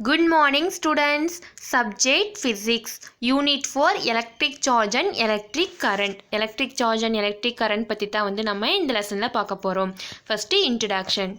Good morning students. Subject Physics. Unit 4 Electric Charge and Electric Current. Electric Charge and Electric Current பற்றி தான் வந்து நம்ம இந்த லெசனில் பார்க்க போகிறோம். First introduction.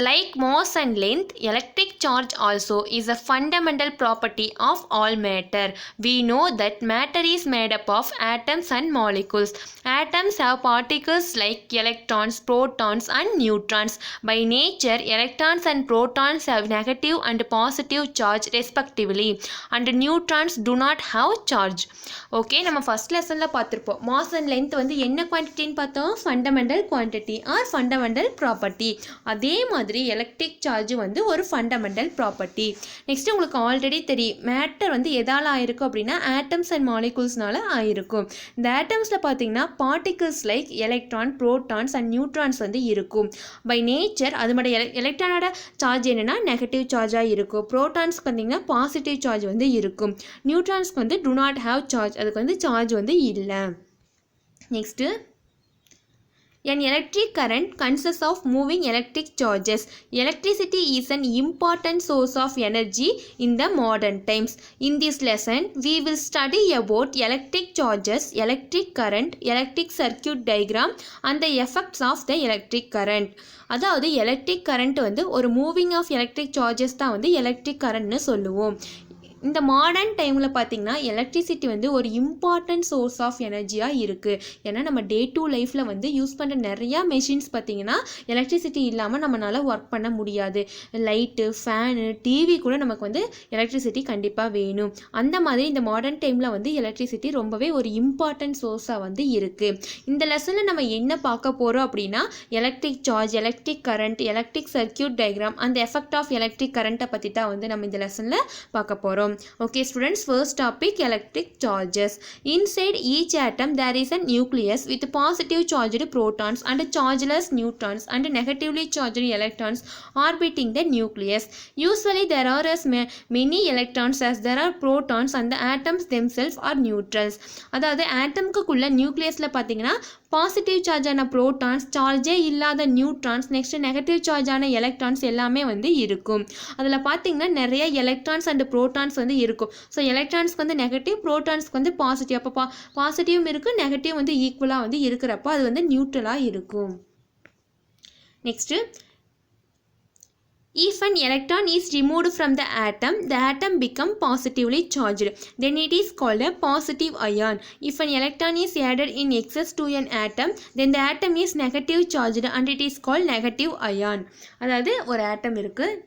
Like mass and length, electric charge also is a fundamental property of all matter. We know that matter is made up of atoms and molecules. Atoms have particles like electrons, protons and neutrons. By nature, electrons and protons have negative and positive charge respectively, and neutrons do not have charge. Okay, நம்ம first lessonல பார்த்திருப்போம். Mass and length வந்து என்ன குவான்டிட்டின்னு பார்த்தோம்? Fundamental quantity or fundamental property. அதே மாதிரி electric charge வந்து ஒரு fundamental property. Next உங்களுக்கு ஆல்ரெடி தெரியும் மேட்டர் வந்து எதால் ஆயிருக்கும் அப்படின்னா ஆட்டம்ஸ் அண்ட் மாலிகூல்ஸ்னால ஆயிருக்கும். இந்த ஆட்டம்ஸில் பார்த்தீங்கன்னா particles like electron, protons and neutrons வந்து இருக்கும். பை நேச்சர் அது மட்டும் எலக்ட்ரானோட சார்ஜ் என்னென்னா நெகட்டிவ் சார்ஜாக இருக்கும். புரோட்டான்ஸ்க்கு பார்த்தீங்கன்னா பாசிட்டிவ் சார்ஜ் வந்து இருக்கும். நியூட்ரான்ஸ்க்கு வந்து டு நாட் ஹாவ் சார்ஜ், அதுக்கு வந்து சார்ஜ் வந்து இல்லை. Next an electric current consists of moving electric charges. Electricity is an important source of energy in the modern times. In this lesson, we will study about electric charges, electric current, electric circuit diagram and the effects of the electric current. அதாவது electric current வந்து ஒரு moving of electric charges தான் வந்து electric கரண்ட்னு சொல்லுவோம். இந்த modern டைமில் பார்த்திங்கன்னா electricity வந்து ஒரு இம்பார்ட்டன்ட் சோர்ஸ் ஆஃப் எனர்ஜியாக இருக்குது. ஏன்னா நம்ம டே டு லைஃப்பில் வந்து யூஸ் பண்ணுற நிறையா மெஷின்ஸ் பார்த்திங்கன்னா எலக்ட்ரிசிட்டி இல்லாமல் நம்மளால் ஒர்க் பண்ண முடியாது. லைட்டு, ஃபேனு, டிவி கூட நமக்கு வந்து எலக்ட்ரிசிட்டி கண்டிப்பாக வேணும். அந்த மாதிரி இந்த மாடர்ன் டைமில் வந்து எலக்ட்ரிசிட்டி ரொம்பவே ஒரு இம்பார்ட்டன்ட் சோர்ஸாக வந்து இருக்குது. இந்த லெசனில் நம்ம என்ன பார்க்க போகிறோம் அப்படின்னா electric charge, electric current, electric circuit diagram அந்த எஃபெக்ட் ஆஃப் எலக்ட்ரிக் கரண்ட்டை பற்றி தான் வந்து நம்ம இந்த லெசனில் பார்க்க போகிறோம். Okay students, first topic electric charges. Inside each atom there is a nucleus with positive charged protons and chargeless neutrons and negatively charged electrons orbiting the nucleus. Usually there are as many electrons as there are protons and the atoms themselves are neutrals. அதாவது ஆட்டம்க்குள்ள நியூக்ளியஸ்ல பார்த்தீங்கன்னா positive சார்ஜான protons, சார்ஜே இல்லாத neutrons, next negative சார்ஜான electrons எல்லாமே வந்து இருக்கும். அதில் பார்த்தீங்கன்னா நிறைய electrons and protons வந்து இருக்கும். ஸோ எலக்ட்ரான்ஸ்க்கு வந்து நெகட்டிவ், ப்ரோட்டான்ஸ்க்கு வந்து பாசிட்டிவ். அப்போ பாசிட்டிவும் இருக்குது, நெகட்டிவ் வந்து ஈக்குவலாக வந்து இருக்கிறப்போ அது வந்து நியூட்ரலாக இருக்கும். Next if an electron is removed from the atom becomes positively charged. Then it is called a positive ion. If an electron is added in excess to an atom, then the atom is negative charged and it is called negative ion. அதாவது ஒரு ஆட்டம் இருக்குது,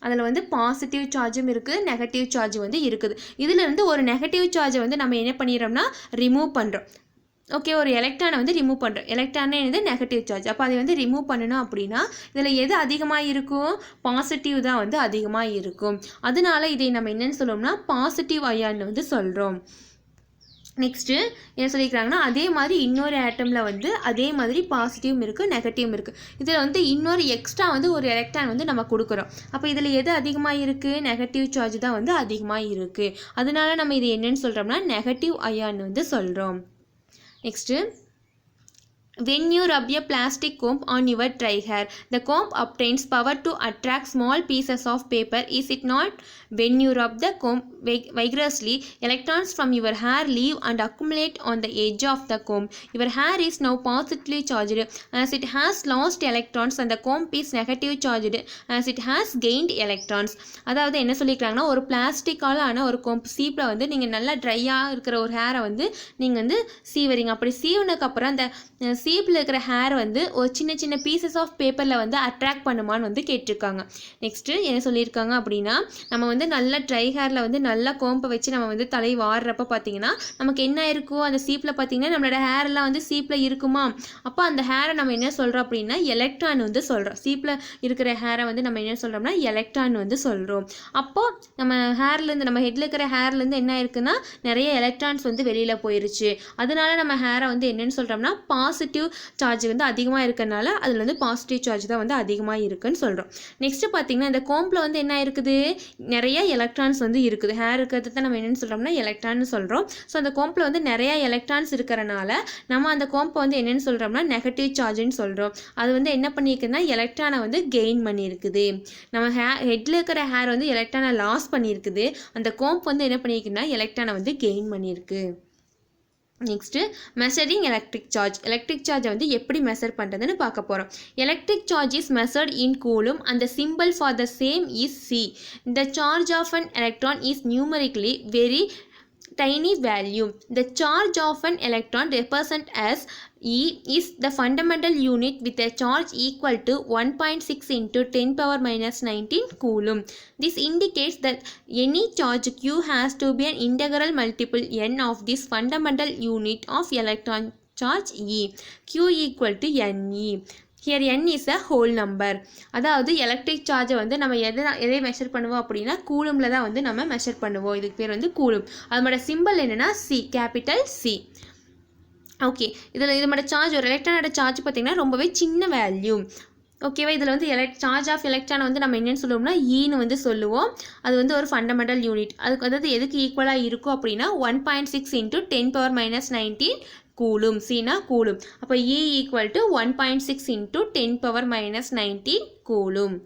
அதில் வந்து positive சார்ஜும் இருக்குது, negative charge வந்து இருக்குது. இதிலிருந்து ஒரு நெகட்டிவ் சார்ஜை வந்து நம்ம என்ன பண்ணிடுறோம்னா ரிமூவ் பண்ணுறோம். ஓகே, ஒரு எலக்ட்ரானை வந்து ரிமூவ் பண்ணுறோம். எலக்ட்ரானே வந்து நெகட்டிவ் சார்ஜ். அப்போ அதை வந்து ரிமூவ் பண்ணணும் அப்படின்னா இதில் எது அதிகமாக இருக்கும்? பாசிட்டிவ் தான் வந்து அதிகமாக இருக்கும். அதனால இதை நம்ம என்னென்னு சொல்லுவோம்னா பாசிட்டிவ் அயான்னு வந்து சொல்கிறோம். நெக்ஸ்ட்டு என்ன சொல்லியிருக்கிறாங்கன்னா அதே மாதிரி இன்னொரு ஆட்டமில் வந்து அதே மாதிரி பாசிட்டிவும் இருக்குது, நெகட்டிவும் இருக்குது. இதில் வந்து இன்னொரு எக்ஸ்ட்ரா வந்து ஒரு எலக்ட்ரான் வந்து நம்ம கொடுக்குறோம். அப்போ இதில் எது அதிகமாக இருக்குது? நெகட்டிவ் சார்ஜ் தான் வந்து அதிகமாக இருக்குது. அதனால நம்ம இது என்னென்னு சொல்கிறோம்னா நெகட்டிவ் அயான்னு வந்து சொல்கிறோம். Next, when you rub a plastic comb on your dry hair, the comb obtains power to attract small pieces of paper, is it not? When you rub the comb vigorously, electrons from your hair leave and accumulate on the edge of the comb. Your hair is now positively charged as it has lost electrons and the comb is negative charged as it has gained electrons. அதாவது என்ன சொல்லிக்கிறாங்கன்னா ஒரு பிளாஸ்டிக்கால் ஆன ஒரு கொம்பு சீப்பில் வந்து நீங்கள் நல்லா ட்ரையாக இருக்கிற ஒரு ஹேரை வந்து நீங்கள் வந்து சீவரிங்க. அப்படி சீவுனதுக்கப்புறம் அந்த சீப்பில் இருக்கிற ஹேர் வந்து ஒரு சின்ன சின்ன பீசஸ் ஆஃப் பேப்பரில் வந்து அட்ராக்ட் பண்ணுமான்னு வந்து கேட்டிருக்காங்க. நெக்ஸ்ட்டு என்ன சொல்லியிருக்காங்க அப்படின்னா நம்ம வந்து நல்லா ட்ரை ஹேரில் வந்து நல்லா கோம்பை வச்சு நம்ம வந்து தலை வாடுறப்ப பார்த்தீங்கன்னா நமக்கு என்ன இருக்கும்? அந்த சீப்பில் பார்த்தீங்கன்னா நம்மளோட ஹேர்லாம் வந்து சீப்பில் இருக்குமா? அப்போ அந்த ஹேரை நம்ம என்ன சொல்கிறோம் அப்படின்னா எலக்ட்ரான் வந்து சொல்கிறோம். சீப்பில் இருக்கிற ஹேரை வந்து நம்ம என்ன சொல்கிறோம்னா எலக்ட்ரான் வந்து சொல்கிறோம். அப்போது நம்ம ஹேர்லேருந்து நம்ம ஹெட்டில் இருக்கிற ஹேர்லேருந்து என்ன இருக்குன்னா நிறைய எலக்ட்ரான்ஸ் வந்து வெளியில் போயிருச்சு. அதனால நம்ம ஹேரை வந்து என்னென்னு சொல்கிறோம்னா பாசிட்டிவ் பாசிட்டிவ் சார்ஜ் வந்து அதிகமாக இருக்கிறனால அதில் வந்து பாசிட்டிவ் சார்ஜ் தான் வந்து அதிகமாக இருக்குன்னு சொல்கிறோம். நெக்ஸ்ட்டு பார்த்திங்கன்னா இந்த கோம்பில் வந்து என்ன இருக்குது, நிறைய எலக்ட்ரான்ஸ் வந்து இருக்குது. ஹேர் இருக்கிறது தான் நம்ம என்னென்னு சொல்கிறோம்னா எலக்ட்ரான்னு சொல்கிறோம். ஸோ அந்த கோம்பில் வந்து நிறைய எலக்ட்ரான்ஸ் இருக்கிறனால நம்ம அந்த கோம்பை வந்து என்னென்னு சொல்கிறோம்னா நெகட்டிவ் சார்ஜ்னு சொல்கிறோம். அது வந்து என்ன பண்ணியிருக்குதுன்னா எலக்ட்ரானை வந்து கெயின் பண்ணியிருக்குது. நம்ம ஹெட்டில் இருக்கிற ஹேர் வந்து எலக்ட்ரானை லாஸ் பண்ணியிருக்குது. அந்த கோம்ப் வந்து என்ன பண்ணியிருக்குன்னா எலக்ட்ரானை வந்து கெயின் பண்ணியிருக்கு. Next measuring electric charge. Electric சார்ஜை வந்து எப்படி மெஷர் பண்ணுறதுன்னு பார்க்க போகிறோம். Electric charge is measured in coulomb and the symbol for the same is C. The charge of an electron is numerically very tiny value. The charge of an electron represented as E is the fundamental unit with a charge equal to 1.6 into 10 power minus 19 coulomb. This indicates that any charge Q has to be an integral multiple n of this fundamental unit of electron charge E. Q equal to Ne. Here n is a whole number. அதாவது electric சார்ஜை வந்து நம்ம எதை measure பண்ணுவோம் அப்படின்னா கூலுமில் தான் வந்து நம்ம மெஷர் பண்ணுவோம். இதுக்கு பேர் வந்து கூலும். அதோட சிம்பிள் என்னென்னா சி, கேபிட்டல் சி. ஓகே, இதோட சார்ஜ் ஒரு எலக்ட்ரானோட சார்ஜ் பார்த்திங்கன்னா ரொம்பவே சின்ன வேல்யூ. ஓகேவா, இதில் வந்து சார்ஜ் ஆஃப் எலக்ட்ரான் வந்து நம்ம என்னென்னு சொல்லுவோம்னா ஈன்னு வந்து சொல்லுவோம். அது வந்து ஒரு ஃபண்டமெண்டல் யூனிட். அதுக்கு அதாவது எதுக்கு ஈக்குவலாக இருக்கும் அப்படின்னா 1.6 into 10 power minus 19 கூலும். சீனா கூலும். அப்போ E equal to 1.6 into 10 power minus 19 coulomb.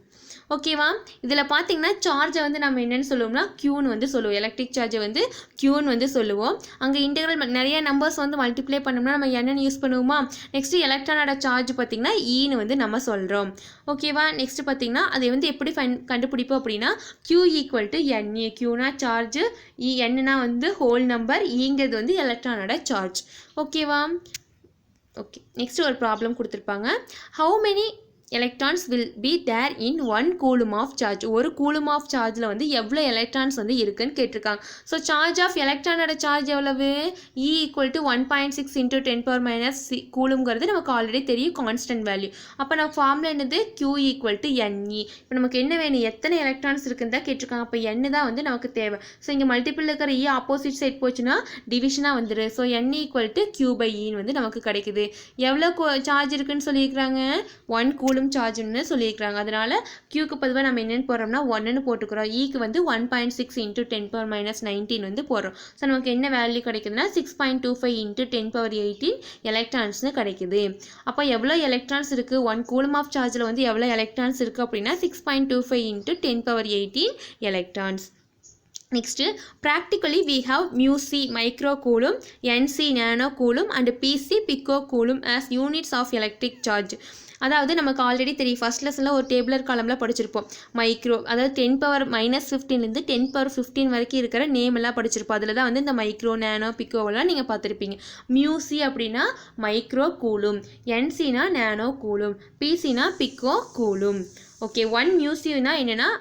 ஓகேவா, இதில் பார்த்தீங்கன்னா சார்ஜை வந்து நம்ம என்னென்னு சொல்லுவோம்னா க்யூன்னு வந்து சொல்லுவோம். எலக்ட்ரிக் சார்ஜை வந்து க்யூன்னு வந்து சொல்லுவோம். அங்கே இன்டெக்ரல் நிறைய நம்பர்ஸ் வந்து மல்டிப்ளை பண்ணோம்னா நம்ம என்னென்னு யூஸ் பண்ணுவோமா. நெக்ஸ்ட்டு எலக்ட்ரானோட சார்ஜ் பார்த்திங்கன்னா ஈன்னு வந்து நம்ம சொல்கிறோம். ஓகேவா, நெக்ஸ்ட்டு பார்த்திங்கன்னா அதை வந்து எப்படி கண்டுபிடிப்போம் அப்படின்னா க்யூ ஈக்குவல் டு என்ஏ. க்யூனா சார்ஜு, என்னன்னா வந்து ஹோல் நம்பர், ஈங்கிறது வந்து எலக்ட்ரானோட சார்ஜ். ஓகேவா, ஓகே. நெக்ஸ்ட்டு ஒரு ப்ராப்ளம் கொடுத்துருப்பாங்க. How many electrons will be there in 1 coulomb of charge. ஒரு கூலும் ஆஃப் சார்ஜில் வந்து எவ்வளோ எலக்ட்ரான்ஸ் வந்து இருக்குன்னு கேட்டிருக்காங்க. ஸோ சார்ஜ் ஆஃப் எலக்ட்ரானோட சார்ஜ் எவ்வளவு, E equal to 1.6 into 10 power minus கூலும்ங்கிறது நமக்கு ஆல்ரெடி தெரியும், கான்ஸ்டன்ட் வேல்யூ. அப்போ நம்ம ஃபார்முலா என்னது, Q ஈக்குவல் டு NE. இப்போ நமக்கு என்ன வேணும், எத்தனை எலக்ட்ரான்ஸ் இருக்குன்னு தான் கேட்டிருக்காங்க. அப்போ N தான் வந்து நமக்கு தேவை. ஸோ இங்கே மல்டிபிள் இருக்கிற E ஆப்போசிட் சைட் போச்சுன்னா டிவிஷனாக வந்துடு. So N equal to Q by E வந்து நமக்கு கிடைக்குது. எவ்வளோ சார்ஜ் இருக்குன்னு சொல்லியிருக்கிறாங்க, 1 கூலும் சார்ஜ்னு சொல்லியிருக்காங்க. அதனால Qக்கு பொதுவாக நம்ம என்னென்னு போடுறோம்னா 1ன்னு போட்டுக்கிறோம். Eக்கு வந்து 1.6 into 10 power minus 19 வந்து போடுறோம். ஸோ நமக்கு என்ன வேல்யூ கிடைக்குதுன்னா 6.25 into 10 power 18 எலக்ட்ரான்ஸ்னு கிடைக்குது. அப்போ எவ்வளோ எலக்ட்ரான்ஸ் இருக்குது, 1 கூலும் ஆஃப் சார்ஜில் வந்து எவ்வளோ எலக்ட்ரான்ஸ் இருக்குது அப்படின்னா 6.25 into 10 power 18 electrons. Next, practically we have mu c microcoulomb, nc nanocoulomb and pc picocoulomb as units of electric charge. அதாவது நமக்கு ஆல்ரெடி தெரியும், ஃபர்ஸ்ட் லெசனில் ஒரு டேபிளர் காலமில் படிச்சிருப்போம். மைக்ரோ அதாவது 10 power minus 15லேருந்து 10 power 15 வரைக்கும் இருக்கிற நேம் எல்லாம் படிச்சிருப்போம். அதில் தான் வந்து இந்த மைக்ரோ நேனோ பிக்கோவெல்லாம் நீங்கள் பார்த்துருப்பீங்க. மியூசி அப்படின்னா மைக்ரோ கூலும், என்சினா நேனோ கூலும், பிசினா பிக்கோ கூலும். ஓகே, 1 மியூசினா என்னென்னா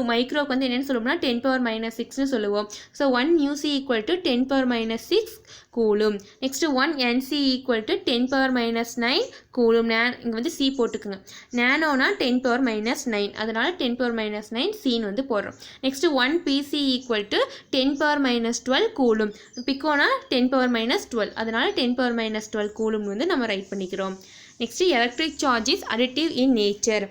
மைக்ரோக்கு வந்து என்னென்னு சொல்லுவோம்னா 10 power minus 6ன்னு சொல்லுவோம். So 1 mu C equal to 10 power minus 6 coulomb. Next 1 n C equal to 10 power minus 9 coulomb. இங்கே வந்து சி போட்டுக்குங்க. நேனோனா 10 power minus 9, அதனால 10 power minus 9 சின்னு வந்து போடுறோம். Next 1 p C equal to 10 power minus 12 coulomb. பிக்கோனா 10 power minus 12, அதனால 10 power minus 12 கூலும் வந்து நம்ம ரைட் பண்ணிக்கிறோம். Next electric charge is additive in nature.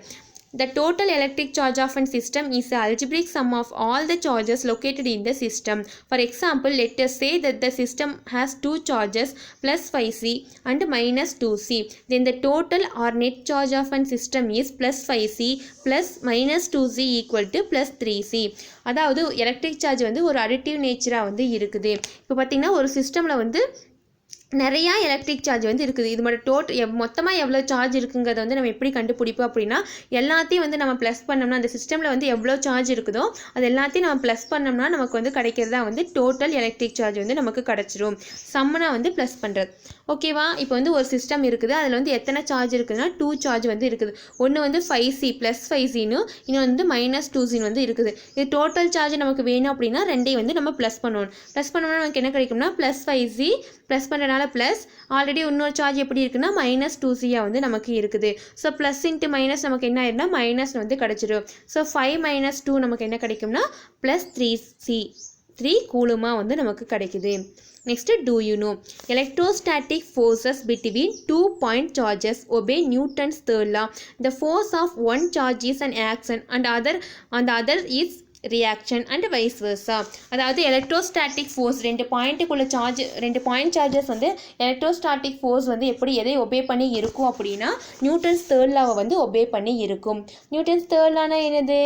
The total electric charge of a system is the algebraic sum of all the charges located in the system. For example, let us say that the system has 2 charges plus 5c and minus 2c. Then the total or net charge of a system is plus 5c plus minus 2c equal to plus 3c. அதாவது electric charge வந்து ஒரு additive நேச்சராக வந்து இருக்குது. இப்போ பார்த்திங்கன்னா ஒரு சிஸ்டமில் வந்து நிறையா எலக்ட்ரிக் சார்ஜ் வந்து இருக்குது. இது மட்டும் மொத்தமாக எவ்வளோ சார்ஜ் இருக்குங்கிறத வந்து நம்ம எப்படி கண்டுபிடிப்போம் அப்படின்னா எல்லாத்தையும் வந்து நம்ம ப்ளஸ் பண்ணோம்னா அந்த சிஸ்டமில் வந்து எவ்வளோ சார்ஜ் இருக்குதோ அது எல்லாத்தையும் நம்ம ப்ளஸ் பண்ணோம்னா நமக்கு வந்து கிடைக்கிறதா வந்து டோட்டல் எலக்ட்ரிக் சார்ஜ் வந்து நமக்கு கிடச்சிரும். சம்மனா வந்து ப்ளஸ் பண்ணுறது. ஓகேவா, இப்போ வந்து ஒரு சிஸ்டம் இருக்குது, அதில் வந்து எத்தனை சார்ஜ் இருக்குதுன்னா 2 சார்ஜ் வந்து இருக்குது. ஒன்று வந்து 5c ப்ளஸ் 5cன்னு, இன்னும் வந்து மைனஸ் 2c வந்து இருக்குது. இது டோட்டல் சார்ஜ் நமக்கு வேணும் அப்படின்னா ரெண்டையும் வந்து நம்ம ப்ளஸ் பண்ணணும். ப்ளஸ் பண்ணோம்னா நமக்கு என்ன கிடைக்கும்னா ப்ளஸ் 5c ப்ளஸ் பண்ணுறதுனால ப்ளஸ் ஆல்ரெடி இன்னொரு சார்ஜ் எப்படி இருக்குன்னா மைனஸ் 2cயாக வந்து நமக்கு இருக்குது. ஸோ ப்ளஸ் இன்ட்டு மைனஸ் நமக்கு என்ன ஆயிருந்தா மைனஸ் வந்து கிடச்சிடும். ஸோ 5 minus 2 நமக்கு என்ன கிடைக்கும்னா ப்ளஸ் 3c 3 கூலுமாக வந்து நமக்கு கிடைக்குது. Next, do you know? Electrostatic forces between 2 point charges obey Newton's third law. The force of one charge is an action and the other is reaction and vice versa. அதாவது electrostatic force ரெண்டு point charges வந்து electrostatic force வந்து எப்படி எதை obey பண்ணி இருக்கும் அப்படின்னா Newton's third லாவை வந்து ஒபே பண்ணி இருக்கும். நியூட்டன்ஸ் தேர்ட் லானா என்னது?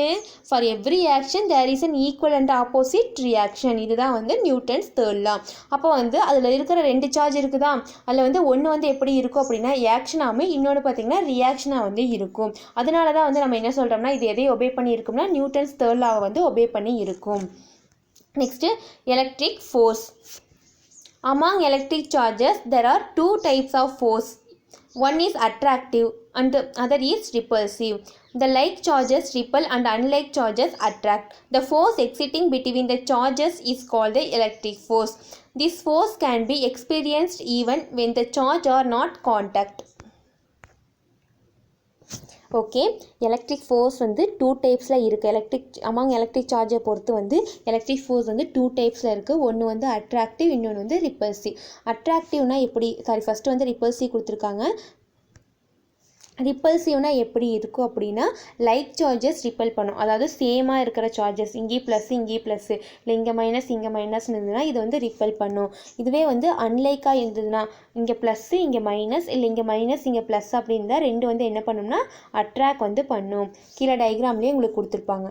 For every action there is an equal and opposite reaction. இதுதான் வந்து நியூட்டன்ஸ் தேர்ட் லா. அப்போ வந்து அதில் இருக்கிற ரெண்டு சார்ஜ் இருக்குதா, அதில் வந்து ஒன்று வந்து எப்படி இருக்கும் அப்படின்னா ஆக்ஷனாகவும் இன்னொன்று பார்த்தீங்கன்னா ரியாக்ஷனாக வந்து இருக்கும். அதனால தான் வந்து நம்ம என்ன சொல்கிறோம்னா இது எதை ஒபே பண்ணி இருக்கும்னா நியூட்டன்ஸ் தேர்ட் லாவை வந்து ஒபே பண்ணி இருக்கும். Next electric force. Among electric charges there are two types of force. One is attractive and the other is repulsive. The like charges repel and unlike charges attract. The force exciting between the charges is called the electric force. This force can be experienced even when the charge are not contact. Okay, electric force வந்து two டைப்ஸில் இருக்குது. Among electric சார்ஜை பொறுத்து வந்து electric force வந்து two டைப்ஸில் இருக்குது. ஒன்று வந்து attractive, இன்னொன்று வந்து ரிப்பல்சிவ். அட்ராக்டிவ்னா எப்படி, ஃபஸ்ட்டு வந்து ரிப்பல்சிவ் கொடுத்துருக்காங்க. ரிப்பல்சிவ்னா எப்படி இருக்கும் அப்படின்னா லைக் சார்ஜஸ் ரிப்பல் பண்ணும். அதாவது சேமாக இருக்கிற சார்ஜஸ் இங்கே ப்ளஸ் இல்லை இங்கே மைனஸ் இருந்ததுன்னா இது வந்து ரிப்பல் பண்ணும். இதுவே வந்து அன்லைக்காக இருந்ததுன்னா இங்கே ப்ளஸ்ஸு இங்கே மைனஸ் இல்லை இங்கே மைனஸ் இங்கே ப்ளஸ் அப்படின்னு தான் ரெண்டு வந்து என்ன பண்ணும்னா அட்ராக்ட் வந்து பண்ணும். கீழே டயக்ராம்லேயே உங்களுக்கு கொடுத்துருப்பாங்க.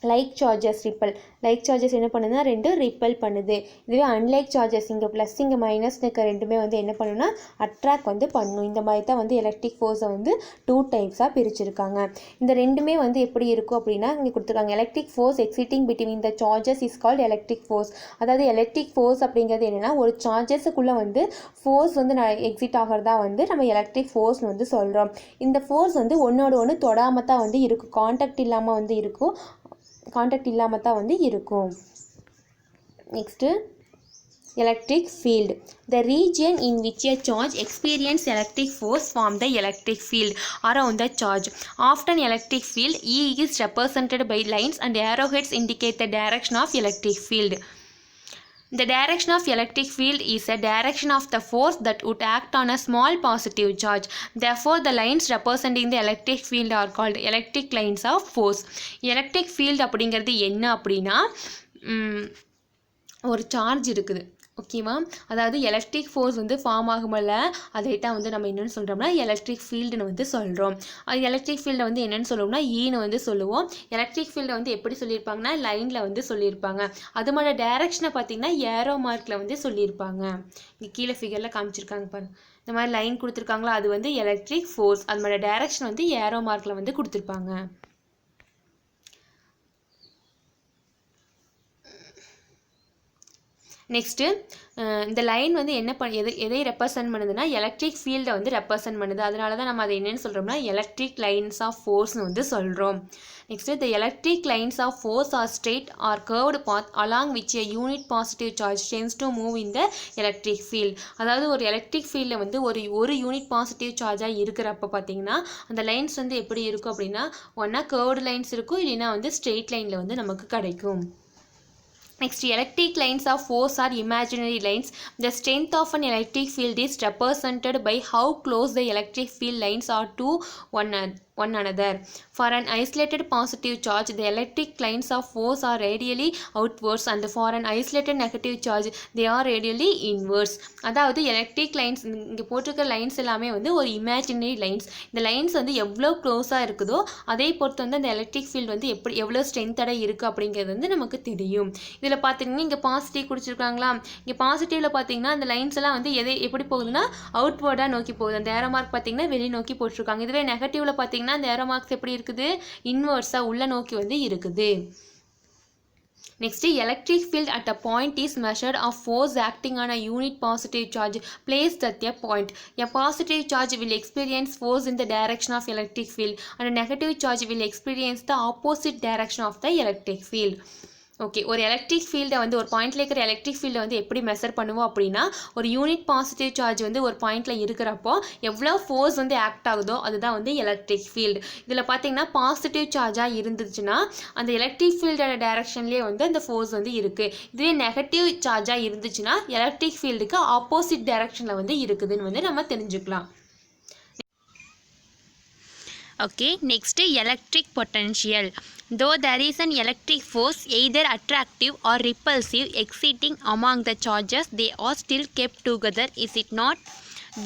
Like charges ripple, like charges என்ன பண்ணுதுன்னா ரெண்டு ரிப்பல் பண்ணுது. இதுவே அன்லைக் சார்ஜஸ் இங்கே ப்ளஸ் இங்கே மைனஸ் இருக்க ரெண்டுமே வந்து என்ன பண்ணுன்னா அட்ராக்ட் வந்து பண்ணும். இந்த மாதிரி தான் வந்து எலக்ட்ரிக் ஃபோர்ஸை வந்து டூ டைப்ஸாக பிரிச்சிருக்காங்க. இந்த ரெண்டுமே வந்து எப்படி இருக்கும் அப்படின்னா இங்கே கொடுத்துருக்காங்க. Electric force exiting between the charges is called electric force. அதாவது எலக்ட்ரிக் ஃபோர்ஸ் அப்படிங்கிறது என்னென்னா ஒரு சார்ஜஸுக்குள்ளே வந்து ஃபோர்ஸ் வந்து எக்ஸிட் ஆகிறதா வந்து நம்ம எலக்ட்ரிக் ஃபோர்ஸ்னு வந்து சொல்கிறோம். இந்த ஃபோர்ஸ் வந்து ஒன்றோட ஒன்று தொடாமல் தான் வந்து இருக்கும், கான்டாக்ட் இல்லாமல் வந்து இருக்கும். Next electric field. The region in which a charge experiences electric force forms the electric field around the charge. Often electric field E is represented by lines and arrowheads indicate the direction of electric field. The direction of electric field is a direction of the force that would act on a small positive charge. Therefore, the lines representing the electric field are called electric lines of force. Electric field அப்படிங்கிறது என்ன அப்படின்னா ஒரு charge இருக்குது, ஓகேவா? அதாவது electric force வந்து form ஆகும்போல அதை தான் வந்து நம்ம என்னென்னு சொல்கிறோம்னா எலக்ட்ரிக் ஃபீல்டுன்னு வந்து சொல்கிறோம். அது எலக்ட்ரிக் ஃபீல்டை வந்து என்னென்னு சொல்லுவோம்னா ஈன்னு வந்து சொல்லுவோம். எலக்ட்ரிக் ஃபீல்டை வந்து எப்படி சொல்லியிருப்பாங்கன்னா லைனில் வந்து சொல்லியிருப்பாங்க. அதோட டைரக்ஷனை பார்த்திங்கன்னா ஏரோ மார்க்கில் வந்து சொல்லியிருப்பாங்க. இங்கே கீழே ஃபிகரில் காமிச்சிருக்காங்க பாருங்க, இந்த மாதிரி லைன் கொடுத்துருக்காங்களா, அது வந்து எலக்ட்ரிக் ஃபோர்ஸ். அதோட டைரக்ஷன் வந்து ஏரோ மார்க்கில் வந்து கொடுத்துருப்பாங்க. நெக்ஸ்ட்டு இந்த லைன் வந்து என்ன எதை ரெப்ரசன்ட் பண்ணுதுன்னா எலக்ட்ரிக் ஃபீல்டை வந்து ரெப்ரசன்ட் பண்ணுது. அதனால தான் நம்ம அதை என்னென்னு சொல்கிறோம்னா எலக்ட்ரிக் லைன்ஸ் ஆஃப் ஃபோர்ஸ்னு வந்து சொல்கிறோம். Next the electric lines of force are straight or curved path along which a unit positive charge tends to move in the electric field. அதாவது ஒரு எலக்ட்ரிக் ஃபீல்டில் வந்து ஒரு யூனிட் பாசிட்டிவ் சார்ஜாக இருக்கிறப்ப பார்த்தீங்கன்னா அந்த லைன்ஸ் வந்து எப்படி இருக்கும் அப்படின்னா ஒன்றா கர்வ்டு லைன்ஸ் இருக்கும், இல்லைன்னா வந்து ஸ்ட்ரெயிட் லைனில் வந்து நமக்கு கிடைக்கும். Next, electric lines of force are imaginary lines. The strength of an electric field is represented by how close the electric field lines are to one another. For an isolated positive charge, the electric lines of force are radially outwards, and for an isolated negative charge, they are radially inwards. அதாவது electric lines இங்கே போட்டிருக்க lines எல்லாமே வந்து ஒரு imaginary lines. இந்த lines வந்து எவ்வளோ க்ளோஸாக இருக்குதோ அதை பொறுத்து வந்து அந்த எலக்ட்ரிக் ஃபீல்டு வந்து எவ்வளோ ஸ்ட்ரென்த்தோட இருக்குது அப்படிங்கிறது வந்து நமக்கு தெரியும். இதில் பார்த்தீங்கன்னா இங்கே பாசிட்டிவ் குடிச்சிருக்காங்களா, இங்கே பாசிட்டிவில் பார்த்தீங்கன்னா அந்த லைன்ஸ் எல்லாம் வந்து எப்படி போகுதுன்னா அவுட்வேர்டாக நோக்கி போகுது. அந்த ஏரோ மார்க் பார்த்தீங்கன்னா வெளியே நோக்கி போட்டிருக்காங்க. இதுவே நெகட்டிவில் பார்த்தீங்கன்னா அந்த ஏரோ மார்க்ஸ் எப்படி இருக்குது, இன்வர்ஸாக உள்ள நோக்கி வந்து இருக்குது. Next, electric field at a point is measured of force acting on a unit positive charge placed at a point. A positive charge will experience force in the direction of electric field and a negative charge will experience the opposite direction of the electric field. Okay, ஒரு electric ஃபீல்டை வந்து ஒரு பாயிண்டில் இருக்கிற electric ஃபீல்டை வந்து எப்படி measure பண்ணுவோம் அப்படின்னா, ஒரு யூனிட் பாசிட்டிவ் சார்ஜ் வந்து ஒரு பாயிண்டில் இருக்கிறப்போ எவ்வளோ ஃபோர்ஸ் வந்து ஆக்ட் ஆகுதோ அதுதான் வந்து எலக்ட்ரிக் ஃபீல்டு. இதில் பார்த்தீங்கன்னா பாசிட்டிவ் சார்ஜாக இருந்துச்சுன்னா அந்த எலக்ட்ரிக் ஃபீல்டோட டைரக்ஷன்லேயே வந்து அந்த ஃபோர்ஸ் வந்து இருக்குது. இதுவே நெகட்டிவ் சார்ஜாக இருந்துச்சுன்னா எலக்ட்ரிக் ஃபீல்டுக்கு ஆப்போசிட் டைரக்ஷனில் வந்து இருக்குதுன்னு வந்து நம்ம தெரிஞ்சுக்கலாம். Okay, next electric potential. Though there is an electric force either attractive or repulsive exciting among the charges, they are still kept together, is it not?